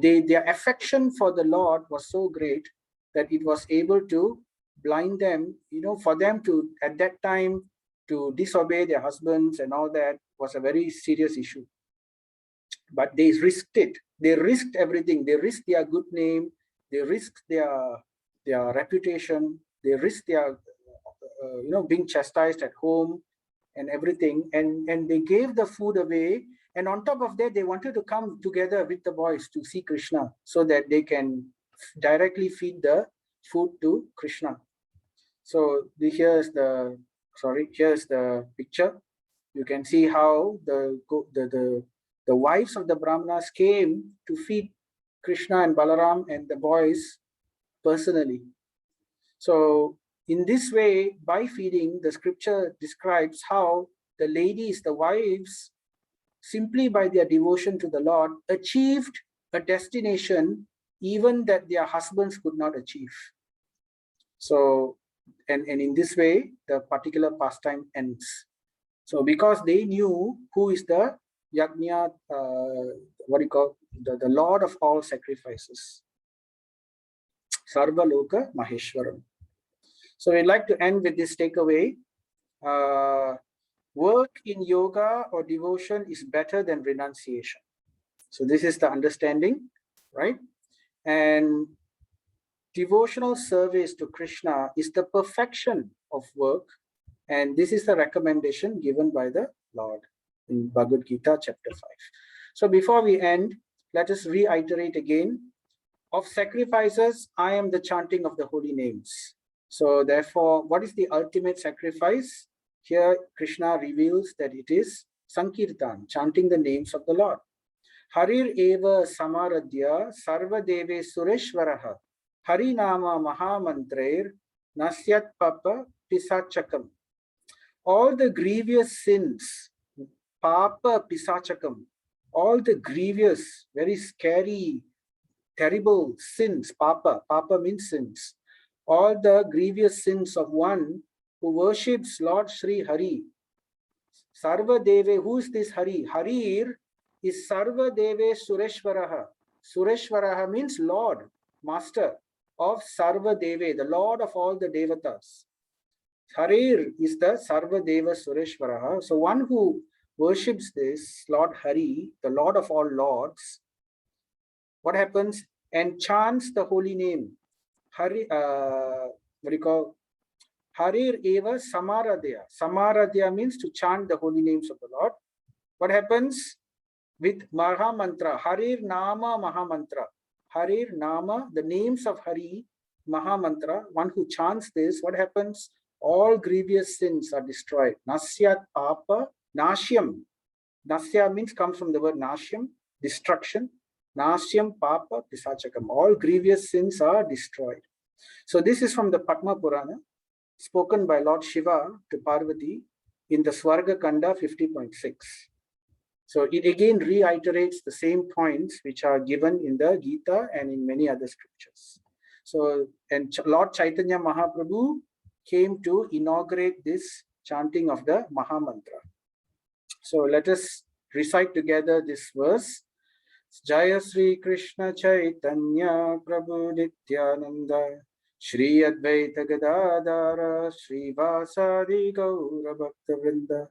Their affection for the Lord was so great that it was able to blind them, for them to, at that time, to disobey their husbands and all that was a very serious issue. But they risked it. They risked everything. They risked their good name. They risked their reputation. They risked their, being chastised at home and everything. And they gave the food away. And on top of that, they wanted to come together with the boys to see Krishna so that they can directly feed the food to Krishna. So here's the picture. You can see how the wives of the brahmanas came to feed Krishna and Balaram and the boys personally. So in this way, by feeding, the scripture describes how the ladies, the wives, simply by their devotion to the Lord, achieved a destination even that their husbands could not achieve. So, and in this way, the particular pastime ends. So because they knew who is the Yajna, what do you call, the Lord of all sacrifices. Sarva Loka Maheshwaram. So we'd like to end with this takeaway. Work in yoga or devotion is better than renunciation. So this is the understanding, right? And devotional service to Krishna is the perfection of work. And this is the recommendation given by the Lord in Bhagavad Gita chapter 5. So before we end, let us reiterate again. Of sacrifices, I am the chanting of the holy names. So therefore, what is the ultimate sacrifice? Here, Krishna reveals that it is Sankirtan, chanting the names of the Lord. Harir eva samaradhya sarva deve sureshwaraha harinama mahamantrer nasyat papa pisachakam. All the grievous sins, papa pisachakam, all the grievous, very scary, terrible sins, papa means sins, all the grievous sins of one who worships Lord Sri Hari. Sarva Deve, who is this Hari? Harir is Sarva Deve Sureshwaraha. Sureshwaraha means Lord, Master of Sarva Deve, the Lord of all the Devatas. Harir is the Sarva Deva Sureshwaraha. So one who worships this Lord Hari, the Lord of all lords, what happens? And chants the holy name. Hari, what do you call? Harir eva samaradhya. Samaradhya means to chant the holy names of the Lord. What happens? With Maha Mantra, Harir Nama Maha Mantra. Harir Nama, the names of Hari, Maha Mantra, one who chants this, what happens? All grievous sins are destroyed. Nasyat Papa, Nashyam. Nasya means comes from the word Nashyam, destruction. Nasyam Papa Pisachakam. All grievous sins are destroyed. So this is from the Padma Purana, spoken by Lord Shiva to Parvati in the Swarga Kanda 50.6. So it again reiterates the same points which are given in the Gita and in many other scriptures. So, and Lord Chaitanya Mahaprabhu came to inaugurate this chanting of the Maha Mantra. So let us recite together this verse. Jaya Sri Krishna Chaitanya Prabhu Nityananda Shri Advaita Gadadara Shri Vasadi Gaura Bhakta Vrinda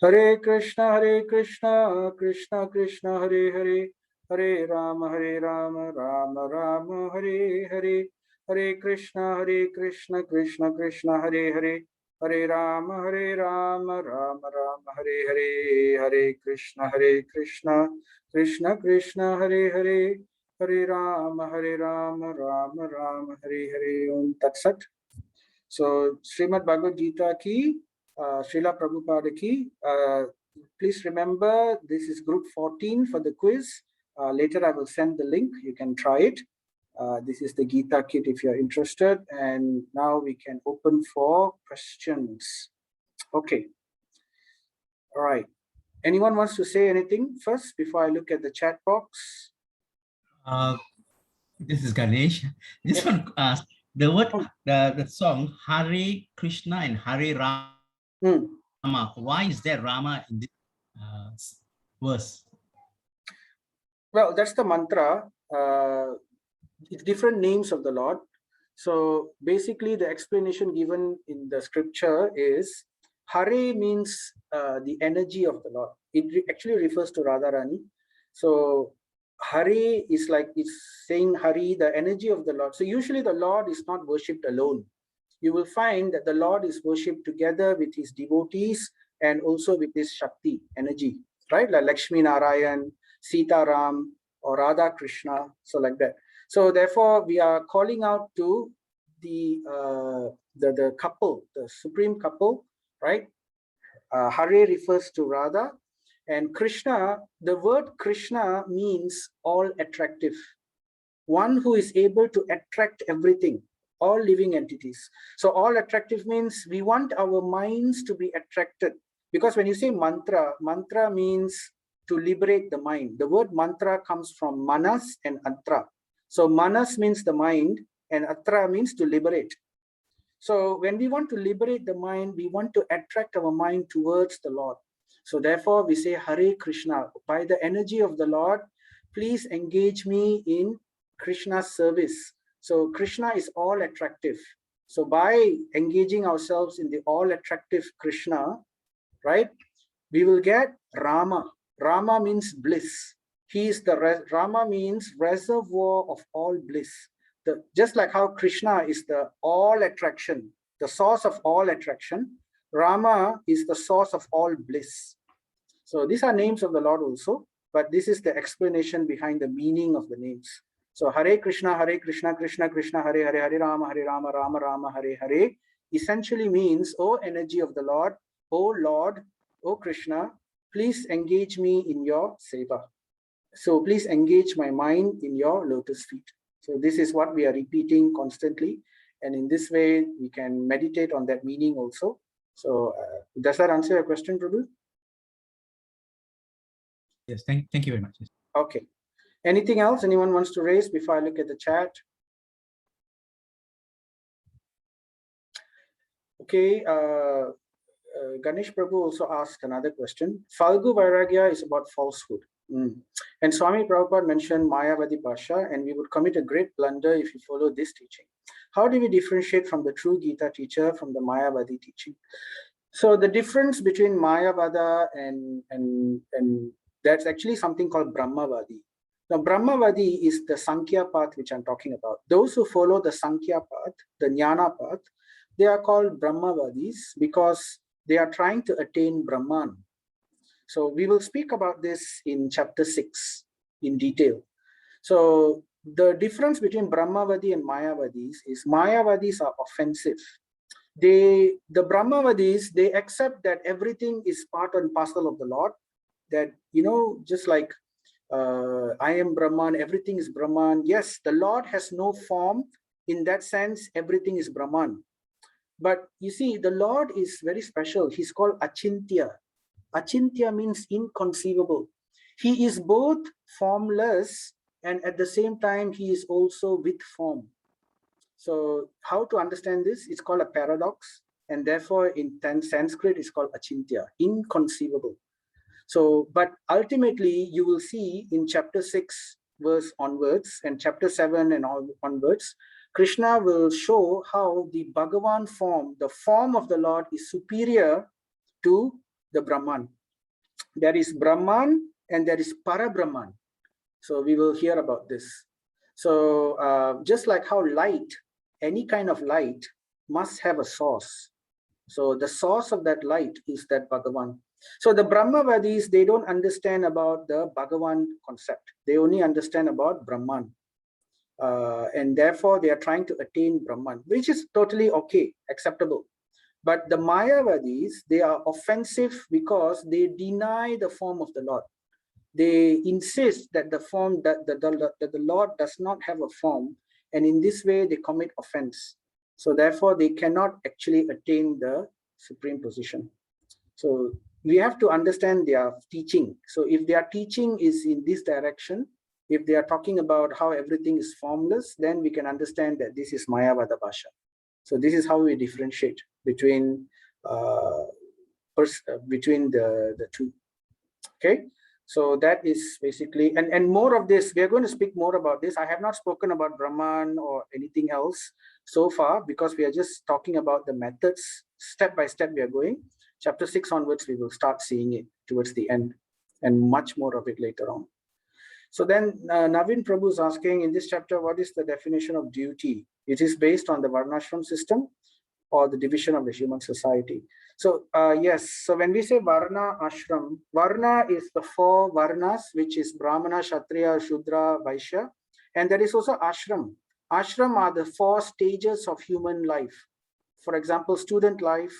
Hare Krishna Krishna Krishna Hare Hare Hare Rama Rama Rama Hare Hare Hare Krishna Krishna Krishna Hare Hare Hare Rama Rama Rama Hare Hare Hare Krishna Krishna Krishna Hare Hare Hare Rama Rama Rama Hare Hare. Om Tat Sat. So Srimad Bhagavad Gita ki, Srila Prabhupada ki. Please remember this is group 14 for the quiz. Later I will send the link. You can try it. This is the Gita kit if you are interested. And now we can open for questions. Okay. All right. Anyone wants to say anything first before I look at the chat box? This is Ganesh. Just want to ask the word, the song Hare Krishna and Hare Rama. Why is there Rama in this verse? Well, that's the mantra. It's different names of the Lord. So basically, the explanation given in the scripture is Hare means the energy of the Lord. It actually refers to Radharani. So Hare is like it's saying Hari, the energy of the Lord. So usually the Lord is not worshipped alone. You will find that the Lord is worshipped together with his devotees and also with his Shakti, energy, right? Like Lakshmi Narayan, Sita Ram, or Radha Krishna, so like that. So therefore, we are calling out to the couple, the supreme couple, right? Hare refers to Radha, and Krishna, the word Krishna means all attractive. One who is able to attract everything, all living entities. So all attractive means we want our minds to be attracted. Because when you say mantra, mantra means to liberate the mind. The word mantra comes from manas and atra. So manas means the mind and atra means to liberate. So when we want to liberate the mind, we want to attract our mind towards the Lord. So therefore we say Hare Krishna. By the energy of the Lord, please engage me in Krishna's service. So Krishna is all attractive. So by engaging ourselves in the all attractive Krishna, right, we will get Rama. Rama means bliss. He is the Rama means reservoir of all bliss. Just like how Krishna is the all attraction, the source of all attraction, Rama is the source of all bliss. So these are names of the Lord also, but this is the explanation behind the meaning of the names. So Hare Krishna, Krishna Krishna, Hare Hare, Hare Rama, Rama Rama, Hare Hare, essentially means, O energy of the Lord, O Lord, O Krishna, please engage me in your seva. So please engage my mind in your lotus feet. So this is what we are repeating constantly. And in this way, we can meditate on that meaning also. So does that answer your question, Prabhu? Yes, thank you very much. Okay. Anything else anyone wants to raise before I look at the chat? Okay. Ganesh Prabhu also asked another question. Falgu Vairagya is about falsehood. And Swami Prabhupada mentioned Mayavadi Bhasha, and we would commit a great blunder if we follow this teaching. How do we differentiate from the true Gita teacher from the Mayavadi teaching? So the difference between Mayavada and that's actually something called Brahmavadi. Now, Brahmavadi is the Sankhya path which I'm talking about. Those who follow the Sankhya path, the Jnana path, they are called Brahmavadis because they are trying to attain Brahman. So we will speak about this in chapter 6 in detail. So the difference between Brahmavadi and Mayavadis is Mayavadis are offensive. The Brahmavadis, they accept that everything is part and parcel of the Lord, that, just like I am Brahman, everything is Brahman. Yes, the Lord has no form. In that sense, everything is Brahman. But you see, the Lord is very special. He's called Achintya. Achintya means inconceivable. He is both formless and at the same time, he is also with form. So how to understand this? It's called a paradox. And therefore, in Sanskrit, it's called Achintya, inconceivable. So, but ultimately, you will see in chapter 6, verse onwards, and chapter 7 and all onwards, Krishna will show how the Bhagavan form, the form of the Lord, is superior to the Brahman. There is Brahman and there is Parabrahman. So we will hear about this. So just like how light, any kind of light must have a source. So the source of that light is that Bhagavan. So the Brahmavadis, they don't understand about the Bhagavan concept. They only understand about Brahman. And therefore, they are trying to attain Brahman, which is totally okay, acceptable. But the Mayavadis, they are offensive because they deny the form of the Lord. They insist that the form, that the Lord does not have a form. And in this way, they commit offense. So therefore, they cannot actually attain the supreme position. So we have to understand their teaching. So if their teaching is in this direction, if they are talking about how everything is formless, then we can understand that this is Mayavada Bhasha. So this is how we differentiate between the two. Okay. So that is basically, and more of this, we are going to speak more about this. I have not spoken about Brahman or anything else so far because we are just talking about the methods. Step by step we are going. Chapter 6 onwards, we will start seeing it towards the end and much more of it later on. So then Navin Prabhu is asking in this chapter, what is the definition of duty? It is based on the Varnashram system or the division of the human society. So yes, so when we say Varna Ashram, Varna is the 4 Varnas, which is Brahmana, Kshatriya, Shudra, Vaishya. And there is also Ashram. Ashram are the 4 stages of human life. For example, student life,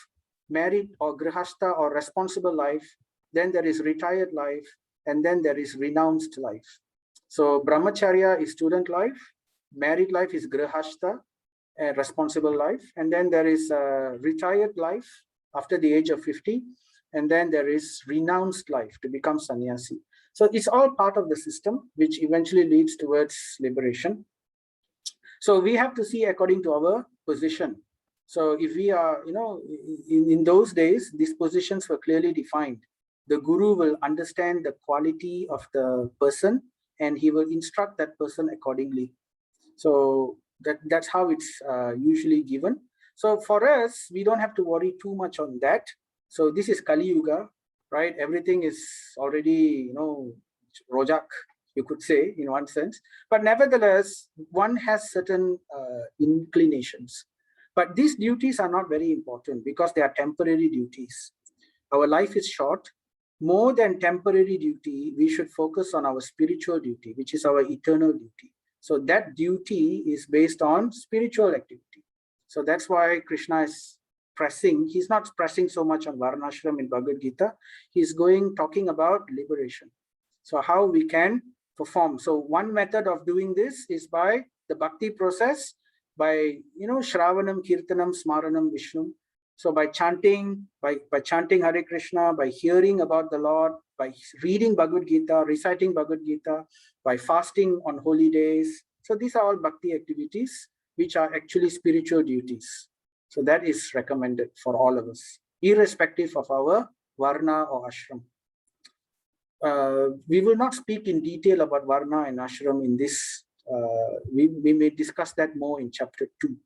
married or grihastha or responsible life. Then there is retired life. And then there is renounced life. So Brahmacharya is student life. Married life is grihastha, a responsible life, and then there is a retired life after the age of 50, and then there is renounced life to become sannyasi. So it's all part of the system which eventually leads towards liberation. So we have to see according to our position. So if we are, in those days, these positions were clearly defined. the guru will understand the quality of the person and he will instruct that person accordingly. So that's how it's usually given. So for us, we don't have to worry too much on that. So this is Kali Yuga, right? Everything is already, rojak, you could say, in one sense. But nevertheless, one has certain inclinations. But these duties are not very important because they are temporary duties. Our life is short. More than temporary duty, we should focus on our spiritual duty, which is our eternal duty. So that duty is based on spiritual activity. So that's why Krishna is pressing. He's not pressing so much on Varnashram in Bhagavad Gita. He's talking about liberation. So how we can perform. So one method of doing this is by the bhakti process, by Shravanam, Kirtanam, Smaranam, Vishnu. So by chanting Hare Krishna, by hearing about the Lord, by reading Bhagavad Gita, reciting Bhagavad Gita, by fasting on holy days. So these are all bhakti activities, which are actually spiritual duties. So that is recommended for all of us, irrespective of our Varna or Ashram. We will not speak in detail about Varna and Ashram in this. We may discuss that more in chapter 2.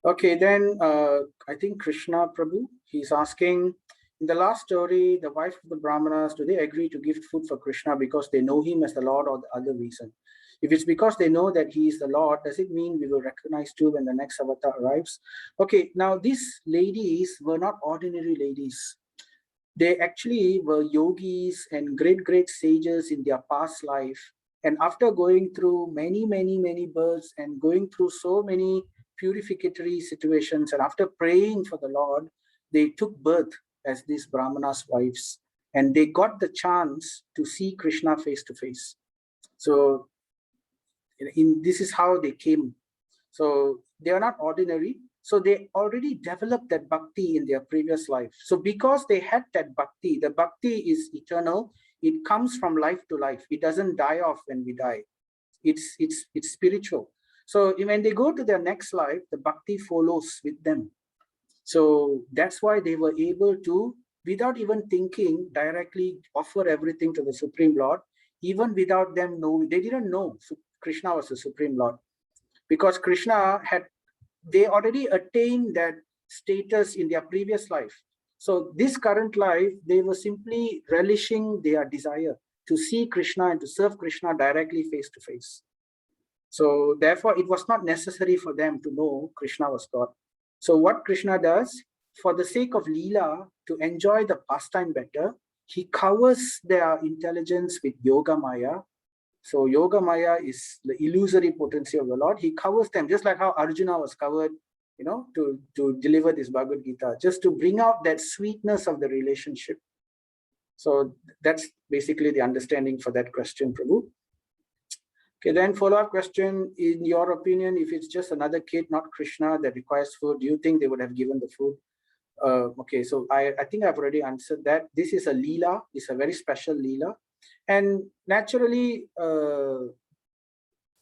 Okay, then I think Krishna Prabhu, he's asking, in the last story, the wife of the Brahmanas, do they agree to give food for Krishna because they know him as the Lord or the other reason? If it's because they know that he is the Lord, does it mean we will recognize too when the next avatar arrives? Okay, now these ladies were not ordinary ladies. They actually were yogis and great sages in their past life. And after going through many births and going through so many purificatory situations, and after praying for the Lord, they took birth as these Brahmanas' wives, and they got the chance to see Krishna face to face. So this is how they came. So they are not ordinary. So they already developed that bhakti in their previous life. So because they had that bhakti, the bhakti is eternal. It comes from life to life. It doesn't die off when we die. It's spiritual. So when they go to their next life, the bhakti follows with them. So that's why they were able to, without even thinking, directly offer everything to the Supreme Lord, even without them knowing. They didn't know Krishna was the Supreme Lord, because Krishna they already attained that status in their previous life. So this current life, they were simply relishing their desire to see Krishna and to serve Krishna directly face to face. So therefore, it was not necessary for them to know Krishna was God. So what Krishna does, for the sake of Leela, to enjoy the pastime better, he covers their intelligence with Yoga Maya. So Yoga Maya is the illusory potency of the Lord. He covers them, just like how Arjuna was covered, to deliver this Bhagavad Gita, just to bring out that sweetness of the relationship. So that's basically the understanding for that question, Prabhu. Okay, then follow-up question, in your opinion, if it's just another kid, not Krishna, that requires food, do you think they would have given the food? Okay, so I think I've already answered that. This is a Leela, it's a very special Leela. And naturally,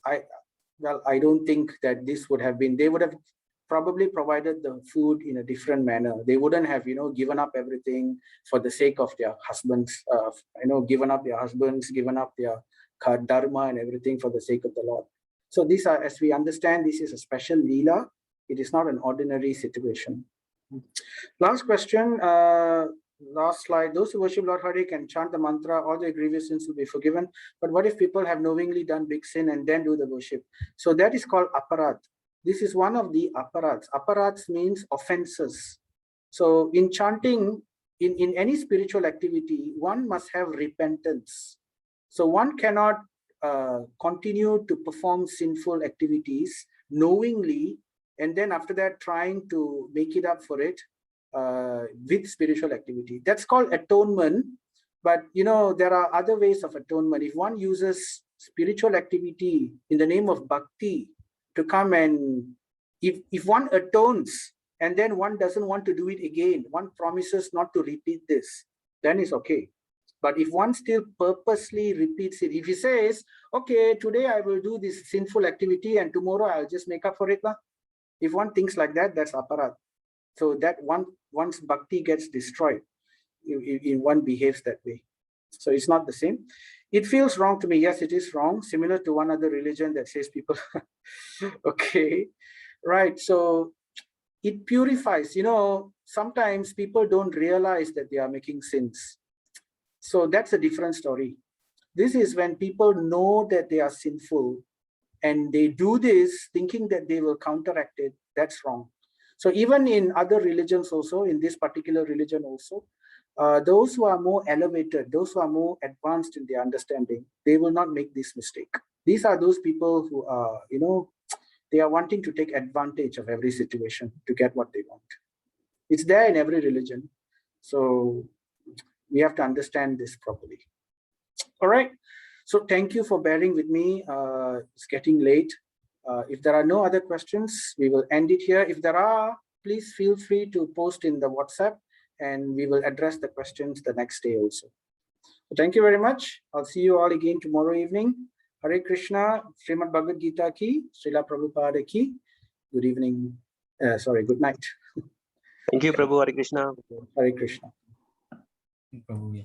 I don't think that this would have been, they would have probably provided the food in a different manner. They wouldn't have, given up everything for the sake of their husbands, given up their husbands, given up their dharma and everything for the sake of the Lord. So these are, as we understand, this is a special Leela. It is not an ordinary situation. Last question, last slide. Those who worship Lord Hari can chant the mantra, all their grievous sins will be forgiven. But what if people have knowingly done big sin and then do the worship? So that is called aparad. This is one of the aparads. Aparads means offenses. So in chanting, in any spiritual activity, one must have repentance. So one cannot continue to perform sinful activities knowingly, and then after that trying to make it up for it with spiritual activity. That's called atonement. But there are other ways of atonement. If one uses spiritual activity in the name of bhakti to come, and if one atones and then one doesn't want to do it again, one promises not to repeat this, then it's okay. But if one still purposely repeats it, if he says, okay, today I will do this sinful activity and tomorrow I'll just make up for it, if one thinks like that, that's aparad. So that one's bhakti gets destroyed. if one behaves that way. So it's not the same. It feels wrong to me. Yes, it is wrong. Similar to one other religion that says people, okay, right. So it purifies. Sometimes people don't realize that they are making sins. So that's a different story. This is when people know that they are sinful and they do this thinking that they will counteract it. That's wrong. So even in other religions also, in this particular religion also, those who are more elevated, those who are more advanced in their understanding, they will not make this mistake. These are those people who are, they are wanting to take advantage of every situation to get what they want. It's there in every religion. So we have to understand this properly. All right. So thank you for bearing with me. It's getting late. If there are no other questions, we will end it here. If there are, please feel free to post in the WhatsApp and we will address the questions the next day also. So thank you very much. I'll see you all again tomorrow evening. Hare Krishna, Srimad Bhagavad Gita Ki, Srila Prabhupada Ki. Good evening. Good night. Thank you, Prabhu. Hare Krishna. Hare Krishna. Prabhu, yeah.